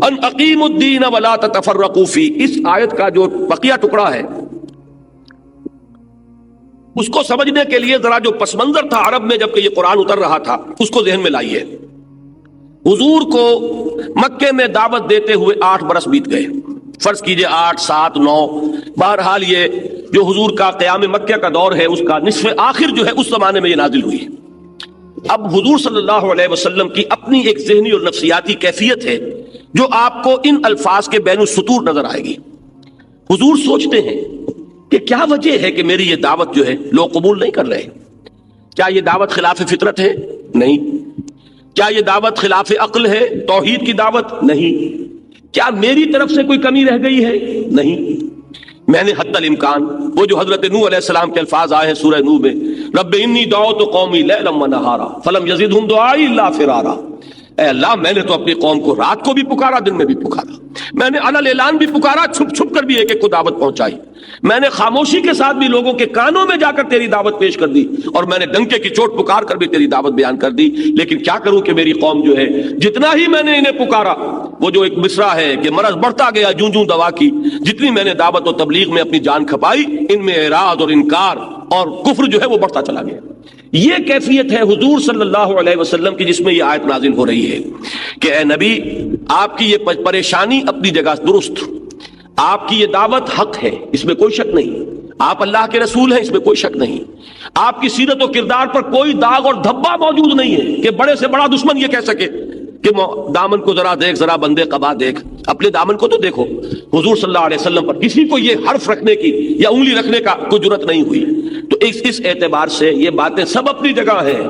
ان اقیم الدین ولا تتفرقوا فی، اس آیت کا جو بقیہ ٹکڑا ہے اس کو سمجھنے کے لیے ذرا جو پس منظر تھا عرب میں جب کہ یہ قرآن اتر رہا تھا اس کو ذہن میں لائیے۔ حضور کو مکے میں دعوت دیتے ہوئے 8 برس بیت گئے، فرض کیجئے 8 7 9، بہرحال یہ جو حضور کا قیام مکہ کا دور ہے اس کا نصف آخر جو ہے اس زمانے میں یہ نازل ہوئی ہے۔ اب حضور صلی اللہ علیہ وسلم کی اپنی ایک ذہنی اور نفسیاتی کیفیت ہے جو آپ کو ان الفاظ کے بین السطور نظر آئے گی۔ حضور سوچتے ہیں کہ کیا وجہ ہے کہ میری یہ دعوت جو ہے لوگ قبول نہیں کر رہے؟ کیا یہ دعوت خلاف فطرت ہے؟ نہیں۔ کیا یہ دعوت خلاف عقل ہے؟ توحید کی دعوت؟ نہیں۔ کیا میری طرف سے کوئی کمی رہ گئی ہے؟ نہیں۔ میں نے حد الامکان، وہ جو حضرت نوح علیہ السلام کے الفاظ آئے ہیں سورہ نوح میں، رب انی دعوت قومی لیلا ونہارا فلم یزدہم دعائی الا فرارا، اے اللہ میں نے تو اپنی قوم کو رات کو بھی پکارا دن میں بھی پکارا، میں نے علل اعلان بھی پکارا، چھپ چھپ کر بھی ایک ایک کو دعوت پہنچائی، میں نے خاموشی کے ساتھ بھی لوگوں کے کانوں میں جا کر تیری دعوت پیش کر دی، اور میں نے ڈنکے کی چوٹ پکار کر بھی تیری دعوت بیان کر دی، لیکن کیا کروں کہ میری قوم جو ہے جتنا ہی میں نے انہیں پکارا، وہ جو ایک مصرع ہے کہ مرض بڑھتا گیا جوں جوں دوا کی، جتنی میں نے دعوت و تبلیغ میں اپنی جان کھپائی ان میں اعراض اور انکار اور کفر جو ہے وہ بڑھتا چلا گیا۔ یہ کیفیت ہے حضور صلی اللہ علیہ وسلم کی جس میں یہ آیت نازل ہو رہی ہے کہ اے نبی آپ کی یہ پریشانی اپنی جگہ درست، آپ کی یہ دعوت حق ہے، اس میں کوئی شک نہیں، آپ اللہ کے رسول ہیں، اس میں کوئی شک نہیں، آپ کی سیرت و کردار پر کوئی داغ اور دھبا موجود نہیں ہے کہ بڑے سے بڑا دشمن یہ کہہ سکے کہ دامن کو ذرا دیکھ، ذرا بندے قبا دیکھ، اپنے دامن کو تو دیکھو۔ حضور صلی اللہ علیہ وسلم پر کسی کو یہ حرف رکھنے کی یا انگلی رکھنے کا کوئی جرت نہیں ہوئی، تو اس اعتبار سے یہ باتیں سب اپنی جگہ ہیں،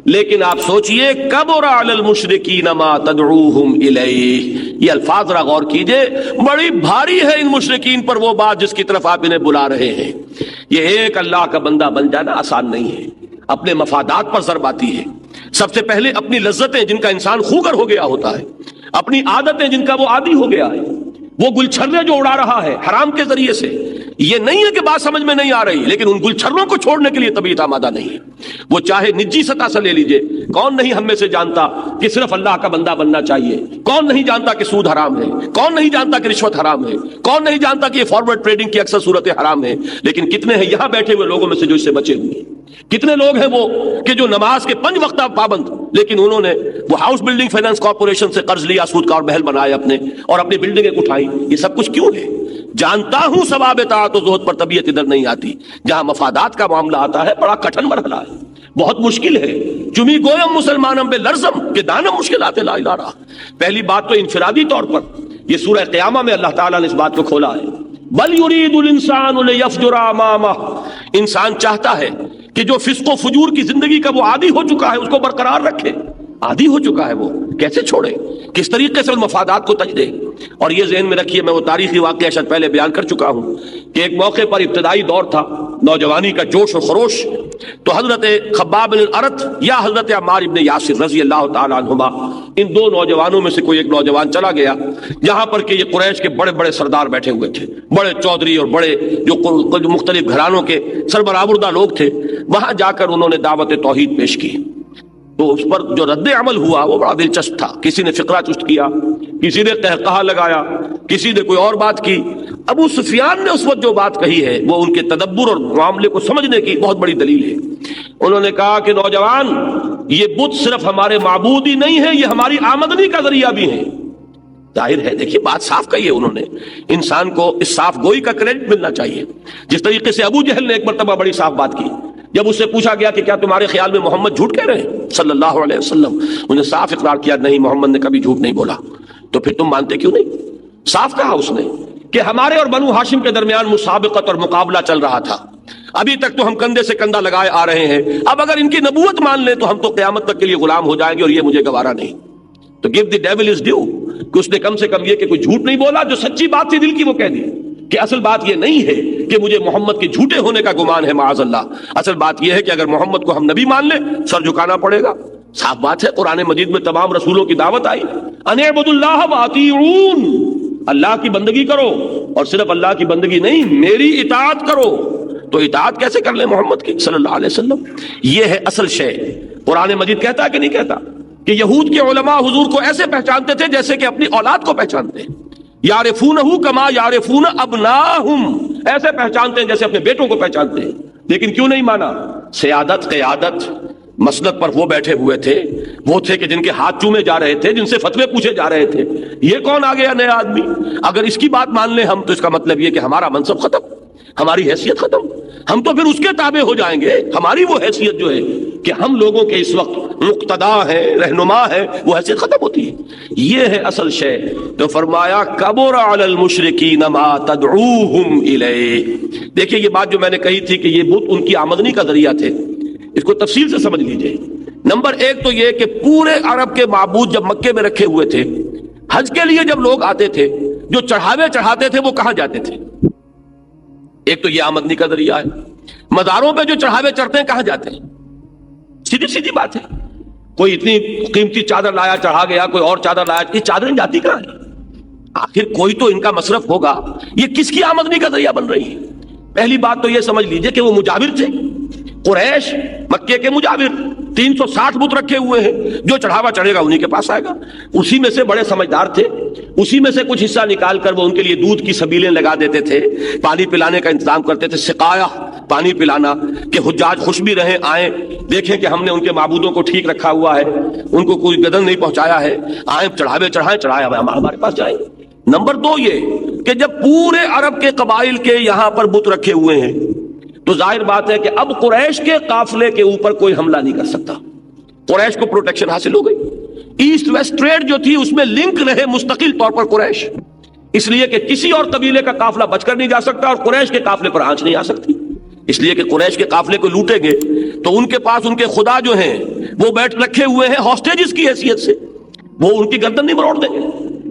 لیکن آپ سوچئے کبر علی المشرکین ما تدعوہم الیہ، یہ الفاظ ذرا غور کیجئے، بڑی بھاری ہے ان مشرکین پر وہ بات جس کی طرف آپ انہیں بلا رہے ہیں۔ یہ ایک اللہ کا بندہ بن جانا آسان نہیں ہے، اپنے مفادات پر ضرب آتی ہے، سب سے پہلے اپنی لذتیں جن کا انسان خوگر ہو گیا ہوتا ہے، اپنی عادتیں جن کا وہ عادی ہو گیا ہے، وہ گلچھرے جو اڑا رہا ہے حرام کے ذریعے سے، یہ نہیں ہے کہ بات سمجھ میں نہیں آ رہی، لیکن ان گلچھروں کو چھوڑنے کے لیے طبیعت آمادہ نہیں ہے۔ وہ چاہے نجی سطح سے لے لیجئے، کون نہیں ہم میں سے جانتا کہ صرف اللہ کا بندہ بننا چاہیے، کون نہیں جانتا کہ سود حرام ہے، کون نہیں جانتا کہ رشوت حرام ہے، کون نہیں جانتا کہ یہ فارورڈ ٹریڈنگ کی اکثر صورتیں حرام ہے، لیکن کتنے ہیں یہاں بیٹھے ہوئے لوگوں میں سے جو اس سے بچے ہوئے ہیں؟ کتنے لوگ ہیں وہ کہ جو نماز کے 5 وقتہ پابند، لیکن انہوں نے وہ ہاؤس بلڈنگ فائنانس کارپوریشن سے قرض لیا، سود کا اور محل بنائے اپنے، اور اپنی بلڈنگیں اٹھائیں۔ یہ سب کچھ کیوں ہے؟ جانتا ہوں ثواب اطاعت و زہد پر طبیعت ادھر نہیں آتی، جہاں مفادات کا معاملہ آتا ہے بڑا کٹھن مرحلہ ہے، بہت مشکل ہے۔ چمی گویم مسلمانم بے لرزم کہ دانم مشکلات لا الہ رہا۔ پہلی بات تو انفرادی طور پر یہ سورہ قیامہ میں اللہ تعالیٰ نے اس بات کو کھولا ہے، بل یرید الانسان لیفجر امامہ، انسان چاہتا ہے کہ جو فسق و فجور کی زندگی کا وہ عادی ہو چکا ہے اس کو برقرار رکھے، عادی ہو چکا ہے وہ کیسے چھوڑے، کس طریقے سے ان مفادات کو تج دے۔ اور یہ ذہن میں رکھیے، میں وہ تاریخی واقعہ شاید پہلے بیان کر چکا ہوں کہ ایک موقع پر ابتدائی دور تھا، نوجوانی کا جوش و خروش، تو حضرت خباب بن الارت یا حضرت عمار بن یاسر رضی اللہ تعالیٰ عنہما، ان 2 نوجوانوں میں سے کوئی ایک نوجوان چلا گیا جہاں پر کہ یہ قریش کے بڑے بڑے سردار بیٹھے ہوئے تھے، بڑے چودھری اور بڑے جو مختلف گھرانوں کے سربراہبردہ لوگ تھے، وہاں جا کر انہوں نے دعوت توحید پیش کی۔ تو اس پر جو رد عمل ہوا وہ بڑا دلچسپ تھا، کسی نے فقرہ چست کیا، کسی نے قہقہہ لگایا، کسی نے کوئی اور بات کی۔ ابو سفیان نے اس وقت جو بات کہی ہے وہ ان کے تدبر اور معاملے کو سمجھنے کی بہت بڑی دلیل ہے۔ انہوں نے کہا کہ نوجوان، یہ بت صرف ہمارے معبود ہی نہیں ہے، یہ ہماری آمدنی کا ذریعہ بھی ہیں۔ ظاہر ہے، دیکھیے بات صاف کہی ہے انہوں نے، انسان کو اس صاف گوئی کا کریڈٹ ملنا چاہیے۔ جس طریقے سے ابو جہل نے ایک مرتبہ بڑی صاف بات کی، جب اس سے پوچھا گیا کہ کیا تمہارے خیال میں محمد جھوٹ کہہ رہے ہیں صلی اللہ علیہ وسلم، انہوں نے صاف اقرار کیا نہیں، محمد نے کبھی جھوٹ نہیں بولا۔ تو پھر تم مانتے کیوں نہیں؟ صاف کہا اس نے کہ ہمارے اور بنو ہاشم کے درمیان مسابقت اور مقابلہ چل رہا تھا، ابھی تک تو ہم کندھے سے کندھا لگائے آ رہے ہیں، اب اگر ان کی نبوت مان لیں تو ہم تو قیامت تک کے لیے غلام ہو جائیں گے، اور یہ مجھے گوارا نہیں۔ تو give the devil his due، کہ اس نے کم سے کم یہ کہ کوئی جھوٹ نہیں بولا، جو سچی بات تھی دل کی وہ کہہ دی، کہ اصل بات یہ نہیں ہے کہ مجھے محمد کے جھوٹے ہونے کا گمان ہے، معاذ اللہ، اصل بات یہ ہے کہ اگر محمد کو ہم نبی مان لیں سر جھکانا پڑے گا۔ صاف بات ہے، قرآن مجید میں تمام رسولوں کی دعوت آئی، ان اعبدوا اللہ واطیعون، اللہ کی بندگی کرو، اور صرف اللہ کی بندگی نہیں، میری اطاعت کرو۔ تو اطاعت کیسے کر لیں محمد کی صلی اللہ علیہ وسلم؟ یہ ہے اصل شے۔ قرآن مجید کہتا ہے کہ نہیں کہتا کہ یہود کے علماء حضور کو ایسے پہچانتے تھے جیسے کہ اپنی اولاد کو پہچانتے ہیں، یعرفونہ کما یعرفون ابناہم، ایسے پہچانتے ہیں جیسے اپنے بیٹوں کو پہچانتے ہیں۔ لیکن کیوں نہیں مانا؟ سیادت، قیادت، مسند پر وہ بیٹھے ہوئے تھے، وہ تھے کہ جن کے ہاتھ چومے جا رہے تھے، جن سے فتوے پوچھے جا رہے تھے، یہ کون آ گیا نیا آدمی؟ اگر اس کی بات مان لیں ہم تو اس کا مطلب یہ کہ ہمارا منصب ختم، ہماری حیثیت ختم، ہم تو پھر اس کے تابع ہو جائیں گے۔ ہماری وہ حیثیت جو ہے کہ ہم لوگوں کے اس وقت مقتدا ہے، رہنما ہے، وہ حیثیت ختم ہوتی ہے۔ یہ ہے اصل شے۔ تو فرمایا کبر علی المشرکین ما تدعوہم الیہ۔ دیکھیے یہ بات جو میں نے کہی تھی کہ یہ بت ان کی آمدنی کا ذریعہ تھے، اس کو تفصیل سے سمجھ لیجئے۔ نمبر ایک تو یہ کہ پورے عرب کے معبود جب مکے میں رکھے ہوئے تھے، حج کے لیے جب لوگ آتے تھے، جو چڑھاوے چڑھاتے تھے وہ کہاں جاتے تھے؟ ایک تو یہ آمدنی کا ذریعہ ہے۔ مزاروں پہ جو چڑھاوے چڑھتے ہیں کہاں جاتے ہیں؟ سیدھی سیدھی بات ہے، کوئی اتنی قیمتی چادر لایا چڑھا گیا، کوئی اور چادر لایا، یہ چادریں جاتی کہاں ہیں؟ آخر کوئی تو ان کا مصرف ہوگا، یہ کس کی آمدنی کا ذریعہ بن رہی ہے؟ پہلی بات تو یہ سمجھ لیجئے کہ وہ مجاور تھے، قریش مکے کے مجاور، 360 بت رکھے ہوئے ہیں، جو چڑھاوا چڑھے گا انہی کے پاس آئے گا۔ اسی میں سے بڑے سمجھدار تھے، اسی میں سے کچھ حصہ نکال کر وہ ان کے لیے دودھ کی سبیلیں لگا دیتے تھے، پانی پلانے کا انتظام کرتے تھے، سقایا، پانی پلانا، کہ حجاج خوش بھی رہیں، آئیں دیکھیں کہ ہم نے ان کے معبودوں کو ٹھیک رکھا ہوا ہے، ان کو کوئی گدن نہیں پہنچایا ہے، آئیں چڑھاوے چڑھائیں، چڑھائے ہمارے پاس جائیں۔ نمبر دو یہ کہ جب پورے عرب کے قبائل کے یہاں پر بت رکھے ہوئے ہیں تو ظاہر بات ہے کہ اب قریش کے قافلے کے اوپر کوئی حملہ نہیں کر سکتا، قریش کو پروٹیکشن حاصل ہو گئی۔ ایسٹ ویسٹ ٹریڈ جو تھی اس میں لنک رہے مستقل طور پر قریش، اس لیے کہ کسی اور قبیلے کا قافلہ بچ کر نہیں جا سکتا اور قریش کے قافلے پر آنچ نہیں آ سکتی، اس لیے کہ قریش کے قافلے کو لوٹیں گے تو ان کے پاس ان کے خدا جو ہیں وہ بیٹھ رکھے ہوئے ہیں ہاسٹیجز کی حیثیت سے، وہ ان کی گردن نہیں مروڑ دیں گے،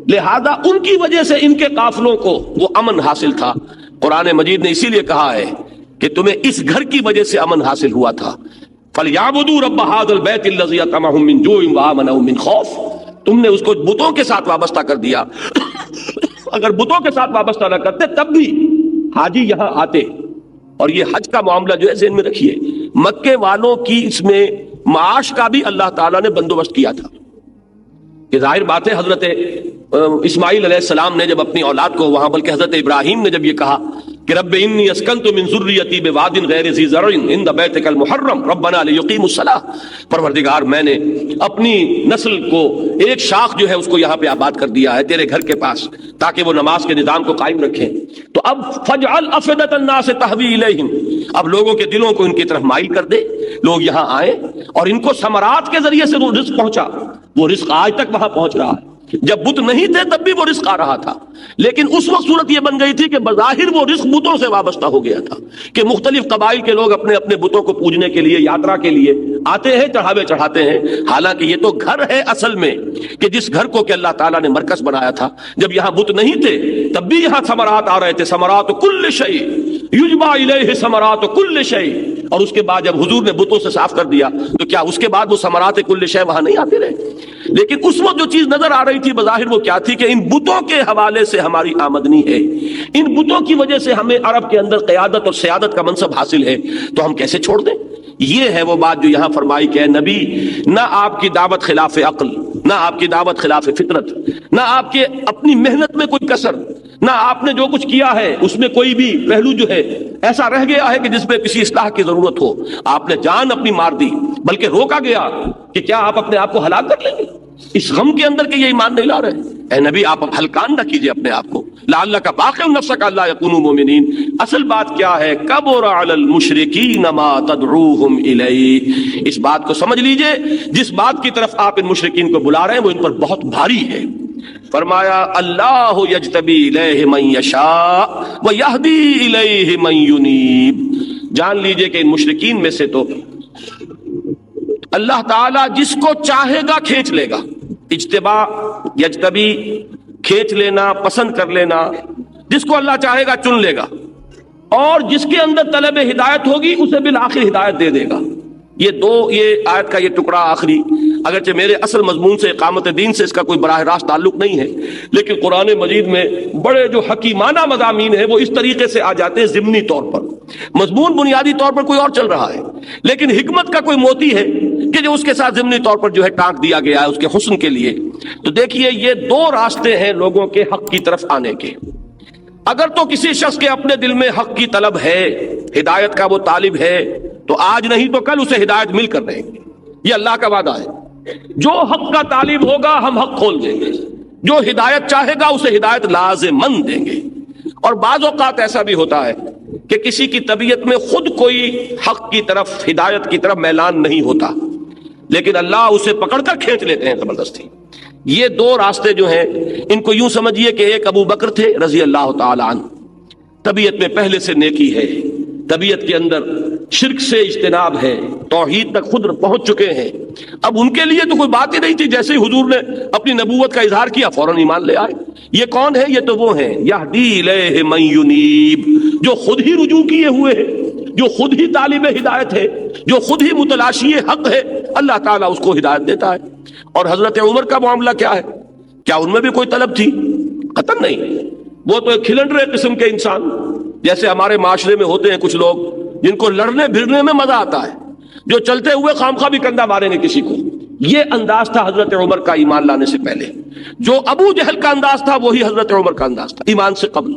لہذا ان کی وجہ سے ان کے قافلوں کو وہ امن حاصل تھا۔ قرآن مجید نے اسی لیے کہا ہے کہ تمہیں اس گھر کی وجہ سے امن حاصل ہوا تھا، فَلْيَعْبُدُوا رَبَّ هَٰذَا الْبَيْتِ الَّذِي أَطْعَمَهُم مِّن جُوعٍ وَآمَنَهُم مِّن خَوْفٍ۔ تم نے اس کو بتوں کے ساتھ وابستہ کر دیا۔ اگر بتوں کے ساتھ وابستہ نہ کرتے تب بھی حاجی یہاں آتے۔ اور یہ حج کا معاملہ جو ہے ذہن میں رکھیے، مکے والوں کی اس میں معاش کا بھی اللہ تعالیٰ نے بندوبست کیا تھا، کہ ظاہر بات ہے حضرت اسماعیل علیہ السلام نے جب اپنی اولاد کو وہاں، بلکہ حضرت ابراہیم نے جب یہ کہا کہ رب انی اسکنت من ذریتی بواد غیر ذی زرع عند بیتک المحرم ربنا لیقیموا الصلاۃ، پروردگار میں نے اپنی نسل کو ایک شاخ جو ہے اس کو یہاں پہ آباد کر دیا ہے تیرے گھر کے پاس تاکہ وہ نماز کے نظام کو قائم رکھیں۔ تو اب فجعل افئدۃ الناس تهوی الیہم، اب لوگوں کے دلوں کو ان کی طرف مائل کر دے، لوگ یہاں آئیں اور ان کو ثمرات کے ذریعے سے وہ رزق پہنچا، وہ رزق آج تک وہاں پہنچ رہا ہے۔ جب بت نہیں تھے تب بھی وہ رزق آ رہا تھا، لیکن اس وقت صورت یہ بن گئی تھی کہ بظاہر وہ رزق بتوں سے وابستہ ہو گیا تھا، کہ مختلف قبائل کے لوگ اپنے اپنے بتوں کو پوجنے کے لیے، یاترا کے لیے آتے ہیں، چڑھاوے چڑھاتے ہیں، حالانکہ یہ تو گھر ہے اصل میں، کہ جس گھر کو کہ اللہ تعالیٰ نے مرکز بنایا تھا۔ جب یہاں بت نہیں تھے تب بھی یہاں ثمرات آ رہے تھے، ثمرات کل شیء یجبا الیہ ثمرات کل شیء، اور اس کے بعد جب حضور نے بتوں سے صاف کر دیا تو کیا اس کے بعد وہ ثمرات کل شیء وہاں نہیں آتے رہے؟ لیکن اس وقت جو چیز نظر آ رہی تھی بظاہر وہ کیا تھی کہ ان بتوں کے حوالے سے ہماری آمدنی ہے، ان بتوں کی وجہ سے ہمیں عرب کے اندر قیادت اور سیادت کا منصب حاصل ہے، تو ہم کیسے چھوڑ دیں؟ یہ ہے وہ بات جو یہاں فرمائی کہ اے نبی، نہ آپ کی دعوت خلاف عقل، نہ آپ کی دعوت خلاف فطرت، نہ آپ کے اپنی محنت میں کوئی کسر، نہ آپ نے جو کچھ کیا ہے اس میں کوئی بھی پہلو جو ہے ایسا رہ گیا ہے کہ جس میں کسی اصلاح کی ضرورت ہو۔ آپ نے جان اپنی مار دی، بلکہ روکا گیا کہ کیا آپ اپنے آپ کو ہلاک کر لیں گے اس غم کے اندر کہ یہ ایمان نہیں لا رہے۔ اے نبی، آپ ہلکان نہ کیجئے اپنے آپ کو، لعلک باخع نفسک الا یکونوا مؤمنین۔ اصل بات کیا ہے؟ کبر علی المشرکین ما تدعوہم الیہ۔ اس بات کو سمجھ لیجئے، جس بات کی طرف آپ ان مشرکین کو بلا رہے ہیں وہ ان پر بہت بھاری ہے۔ فرمایا اللہ یجتبی الیہ من یشاء ویہدی الیہ من ینیب۔ جان لیجئے کہ ان مشرکین میں سے تو اللہ تعالیٰ جس کو چاہے گا کھینچ لے گا. اجتبا یجتبی، کھینچ لینا، پسند کر لینا، جس کو اللہ چاہے گا چن لے گا، اور جس کے اندر طلب ہدایت ہوگی اسے بالآخر ہدایت دے دے گا. یہ آیت کا یہ ٹکڑا آخری، اگرچہ میرے اصل مضمون سے اقامت دین سے اس کا کوئی براہ راست تعلق نہیں ہے، لیکن قرآن مجید میں بڑے جو حکیمانہ مضامین ہیں وہ اس طریقے سے آ جاتے ہیں ضمنی طور پر. مضمون بنیادی طور پر کوئی اور چل رہا ہے، لیکن حکمت کا کوئی موتی ہے کہ جو اس کے ساتھ ضمنی طور پر جو ہے ٹانک دیا گیا ہے اس کے حسن کے لیے. تو دیکھیے یہ دو راستے ہیں لوگوں کے حق کی طرف آنے کے. اگر تو کسی شخص کے اپنے دل میں حق کی طلب ہے، ہدایت کا وہ طالب ہے، تو آج نہیں تو کل اسے ہدایت مل کر رہے گی. یہ اللہ کا وعدہ ہے. جو حق کا طالب ہوگا ہم حق کھول دیں گے، جو ہدایت چاہے گا اسے ہدایت لازماً دیں گے. اور بعض اوقات ایسا بھی ہوتا ہے کہ کسی کی طبیعت میں خود کوئی حق کی طرف، ہدایت کی طرف میلان نہیں ہوتا، لیکن اللہ اسے پکڑ کر کھینچ لیتے ہیں زبردستی. یہ دو راستے جو ہیں ان کو یوں سمجھیے کہ ایک ابو بکر تھے رضی اللہ تعالی عنہ، طبیعت میں پہلے سے نیکی ہے، طبیعت کے اندر شرک سے اجتناب ہے، توحید تک خود پہنچ چکے ہیں. اب ان کے لیے تو کوئی بات ہی نہیں تھی، جیسے ہی حضور نے اپنی نبوت کا اظہار کیا فوراً ایمان لے آئے. یہ کون ہے؟ یہ تو وہ ہیں یہدی الیہ من ینیب، جو خود ہی رجوع کیے ہوئے ہیں، جو خود ہی طالب ہدایت ہے، جو خود ہی متلاشی حق ہے، اللہ تعالیٰ اس کو ہدایت دیتا ہے. اور حضرت عمر کا معاملہ کیا ہے؟ کیا ان میں بھی کوئی طلب تھی؟ قطعاً نہیں. وہ تو ایک کھلنڈرے قسم کے انسان، جیسے ہمارے معاشرے میں ہوتے ہیں کچھ لوگ جن کو لڑنے بھرنے میں مزہ آتا ہے، جو چلتے ہوئے خامخواہ بھی کندھا ماریں گے کسی کو. یہ انداز تھا حضرت عمر کا ایمان لانے سے پہلے. جو ابو جہل کا انداز تھا وہی حضرت عمر کا انداز تھا ایمان سے قبل.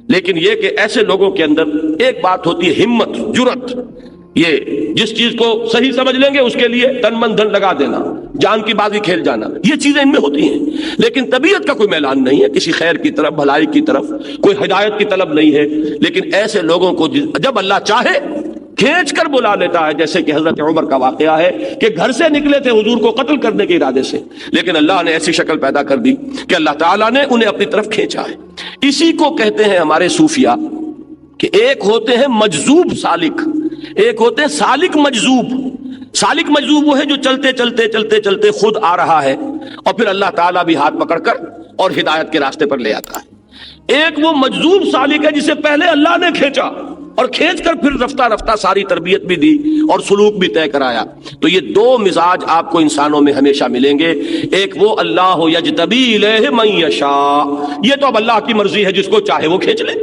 لیکن یہ کہ ایسے لوگوں کے اندر ایک بات ہوتی ہے ہمت، جرأت. یہ جس چیز کو صحیح سمجھ لیں گے اس کے لیے تن من دھن لگا دینا، جان کی بازی کھیل جانا، یہ چیزیں ان میں ہوتی ہیں. لیکن طبیعت کا کوئی میلان نہیں ہے کسی خیر کی طرف، بھلائی کی طرف، کوئی ہدایت کی طلب نہیں ہے. لیکن ایسے لوگوں کو جب اللہ چاہے کھینچ کر بلا لیتا ہے، جیسے کہ حضرت عمر کا واقعہ ہے کہ گھر سے نکلے تھے حضور کو قتل کرنے کے ارادے سے، لیکن اللہ نے ایسی شکل پیدا کر دی کہ اللہ تعالیٰ نے انہیں اپنی طرف کھینچا ہے. اسی کو کہتے ہیں ہمارے صوفیہ کہ ایک ہوتے ہیں مجذوب سالک، ایک ہوتے ہیں سالک مجذوب. سالک مجذوب وہ ہے جو چلتے چلتے چلتے چلتے خود آ رہا ہے اور پھر اللہ تعالیٰ بھی ہاتھ پکڑ کر اور ہدایت کے راستے پر لے آتا ہے. ایک وہ مجذوب سالک ہے جسے پہلے اللہ نے کھینچا اور کھینچ کر پھر رفتہ رفتہ ساری تربیت بھی دی اور سلوک بھی طے کرایا. تو یہ دو مزاج آپ کو انسانوں میں ہمیشہ ملیں گے. ایک وہ اللہ یجتبی الیہ من یشاء، یہ تو اب اللہ کی مرضی ہے، جس کو چاہے وہ کھینچ لے،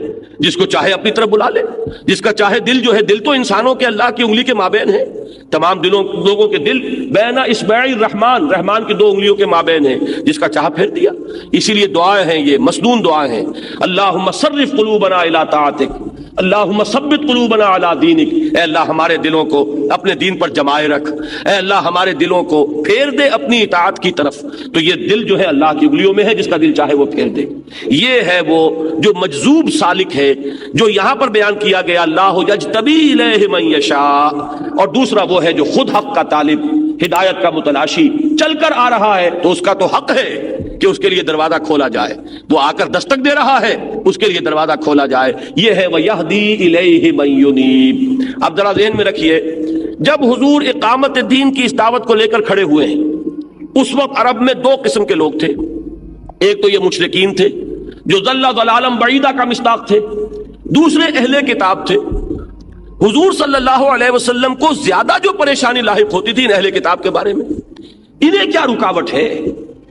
جس کو چاہے اپنی طرف بلا لے، جس کا چاہے دل جو ہے، دل تو انسانوں کے اللہ کی انگلی کے مابین ہے. تمام لوگوں کے دل بین اصبع الرحمن، رحمان کی دو انگلیوں کے مابین ہیں، جس کا چاہا پھیر دیا. اسی لیے دعائیں ہیں، یہ مسنون دعائیں ہیں. اللہم صرف قلوبنا الی طاعتک، اللہم ثبت قلوبنا علی دینک. اے اللہ ہمارے دلوں کو اپنے دین پر جمائے رکھ، اے اللہ ہمارے دلوں کو پھیر دے اپنی اطاعت کی طرف. تو یہ دل جو ہے اللہ کی انگلیوں میں ہے، جس کا دل چاہے وہ پھیر دے. یہ ہے وہ جو مجذوب سالک ہے جو یہاں پر بیان کیا گیا، اللہ یجتبی الیہ من یشاء. اور دوسرا وہ ہے جو خود حق کا طالب، ہدایت کا متلاشی چل کر آ رہا ہے، تو اس کا تو حق ہے کہ اس کے لیے دروازہ کھولا جائے. وہ آ کر دستک دے رہا ہے، اس کے لیے دروازہ کھولا جائے. یہ ہے وَيَهْدِي إِلَيْهِ مَن يُنِيبُ. اب ذرا ذہن میں رکھیے، جب حضور اقامت دین کی اس دعوت کو لے کر کھڑے ہوئے ہیں، اس وقت عرب میں دو قسم کے لوگ تھے. ایک تو یہ مشرکین تھے جو ضل ضلالا بعیدا کا مصداق تھے، دوسرے اہل کتاب تھے. حضور صلی اللہ علیہ وسلم کو زیادہ جو پریشانی لاحق ہوتی تھی ان اہل کتاب کے بارے میں. انہیں کیا رکاوٹ ہے؟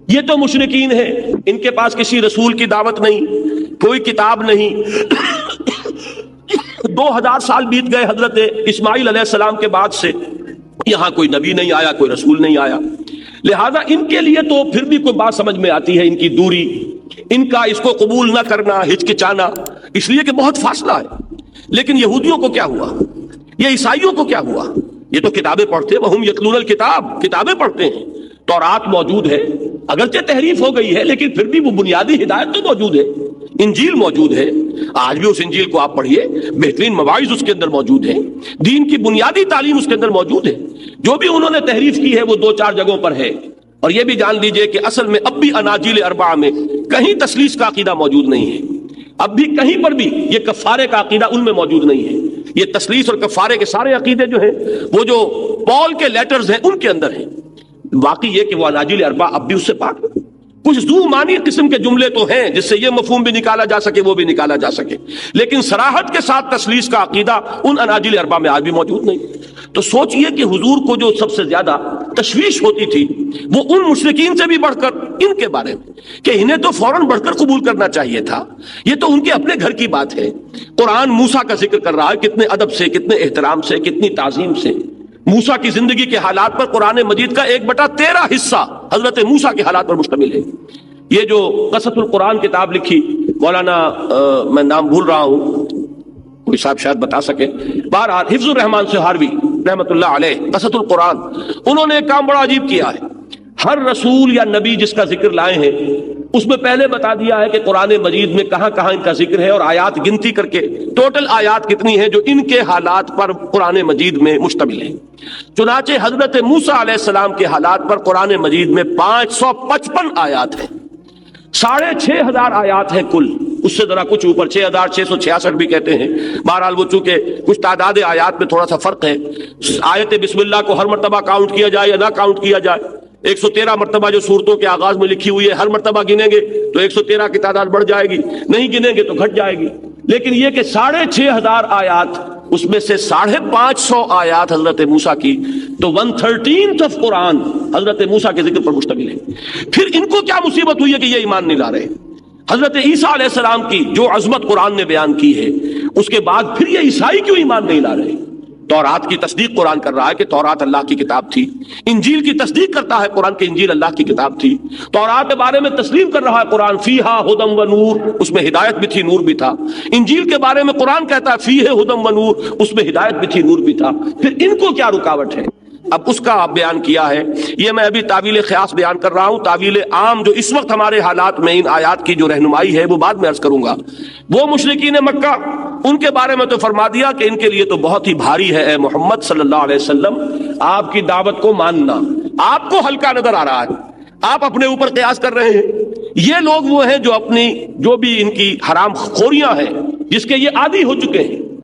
یہ تو مشرکین ہیں، ان کے پاس کسی رسول کی دعوت نہیں، کوئی کتاب نہیں. 2000 سال بیت گئے حضرت اسماعیل علیہ السلام کے بعد سے، یہاں کوئی نبی نہیں آیا، کوئی رسول نہیں آیا. لہذا ان کے لیے تو پھر بھی کوئی بات سمجھ میں آتی ہے، ان کی دوری، ان کا اس کو قبول نہ کرنا، ہچکچانا، اس لیے کہ بہت فاصلہ ہے. لیکن یہودیوں کو کیا ہوا؟ یہ عیسائیوں کو کیا ہوا؟ یہ تو کتابیں پڑھتے، وہم یتلون الکتاب، کتابیں پڑھتے ہیں. تورات موجود ہے، اگرچہ تحریف ہو گئی ہے لیکن پھر بھی وہ بنیادی ہدایت تو موجود ہے. انجیل موجود ہے، آج بھی اس انجیل کو آپ پڑھیے، بہترین مواعظ اس کے اندر موجود ہیں، دین کی بنیادی تعلیم اس کے اندر موجود ہے. جو بھی انہوں نے تحریف کی ہے وہ 2-4 جگہوں پر ہے. اور یہ بھی جان لیجئے کہ اصل میں اب بھی اناجیل 4 میں کہیں تثلیث کا عقیدہ موجود نہیں ہے. اب بھی کہیں پر بھی یہ کفارے کا عقیدہ ان میں موجود نہیں ہے. یہ تسلیس اور کفارے کے سارے عقیدے جو ہیں وہ جو پال کے لیٹرز ہیں ان کے اندر ہیں. واقعی یہ کہ وہ اناجیل اربع اب بھی اس سے پاک ہے. کچھ ذو معنی قسم کے جملے تو ہیں جس سے یہ مفہوم بھی نکالا جا سکے وہ بھی نکالا جا سکے، لیکن صراحت کے ساتھ تسلیس کا عقیدہ ان اناجیل اربع میں آج بھی موجود نہیں. تو سوچئے کہ حضور کو جو سب سے زیادہ تشویش ہوتی تھی وہ ان مشرکین سے بھی بڑھ کر ان کے بارے میں کہ انہیں تو فوراً بڑھ کر قبول کرنا چاہیے تھا، یہ تو ان کے اپنے گھر کی بات ہے. قرآن موسیٰ کا ذکر کر رہا ہے، کتنے ادب سے، کتنے احترام سے، کتنی تعظیم سے. موسیٰ کی زندگی کے حالات پر قرآن مجید کا 1/13 حصہ حضرت موسیٰ کے حالات پر مشتمل ہے. یہ جو قصص القرآن کتاب لکھی مولانا میں نام بھول رہا ہوں، کوئی صاحب شاید بتا سکے، بہرحال حفظ الرحمان سہاروی رحمت اللہ علیہ، قصص القرآن، انہوں نے ایک کام بڑا عجیب کیا ہے. ہر رسول یا نبی جس کا ذکر لائے ہیں اس میں پہلے بتا دیا ہے کہ قرآن مجید میں کہاں کہاں ان کا ذکر ہے اور آیات گنتی کر کے ٹوٹل آیات کتنی ہیں جو ان کے حالات پر قرآن مجید میں مشتمل ہیں. چنانچہ حضرت موسیٰ علیہ السلام کے حالات پر قرآن مجید میں 555 آیات ہیں، 6500 آیات ہیں کل، اس سے ذرا کچھ اوپر 6666 بھی کہتے ہیں. بہرحال وہ چونکہ کچھ تعداد آیات میں تھوڑا سا فرق ہے، آیت بسم اللہ کو ہر مرتبہ کاؤنٹ کیا جائے یا نہ کاؤنٹ کیا جائے، 113 مرتبہ جو سورتوں کے آغاز میں لکھی ہوئی ہے ہر مرتبہ گنیں گے تو 113 کی تعداد بڑھ جائے گی، نہیں گنیں گے تو گھٹ جائے گی. لیکن یہ کہ 6500 آیات، اس میں سے 550 آیات حضرت موسیٰ کی، تو 1/13 آف قرآن حضرت موسیٰ کے ذکر پر مشتمل ہے. پھر ان کو کیا مصیبت ہوئی ہے کہ یہ ایمان نہیں لا رہے؟ حضرت عیسیٰ علیہ السلام کی جو عظمت قرآن نے بیان کی ہے اس کے بعد پھر یہ عیسائی کیوں ایمان نہیں لا رہے؟ تورات کی تصدیق قرآن کر رہا ہے کہ تورات اللہ کی کتاب تھی، انجیل کی تصدیق کرتا ہے قرآن کہ انجیل اللہ کی کتاب تھی. تورات کے بارے میں تسلیم کر رہا ہے قرآن فیہا ھدی و نور، اس میں ہدایت بھی تھی، نور بھی تھا. انجیل کے بارے میں قرآن کہتا ہے فیہ ھدی و نور، اس میں ہدایت بھی تھی، نور بھی تھا. پھر ان کو کیا رکاوٹ ہے؟ اب اس کا بیان کیا ہے. یہ میں ابھی تعویل خیاس بیان کر رہا ہوں، تعویل عام جو اس وقت ہمارے حالات میں ان آیات کی جو رہنمائی ہے وہ بعد میں عرض کروں گا. وہ مشرکین مکہ، ان کے بارے میں تو فرما دیا کہ ان کے لیے تو بہت ہی بھاری ہے اے محمد صلی اللہ علیہ وسلم آپ کی دعوت کو ماننا. آپ کو ہلکا نظر آ رہا ہے، آپ اپنے اوپر قیاس کر رہے ہیں. یہ لوگ وہ ہیں جو اپنی جو بھی ان کی حرام خوریاں ہیں جس کے یہ عادی ہو چکے ہیں،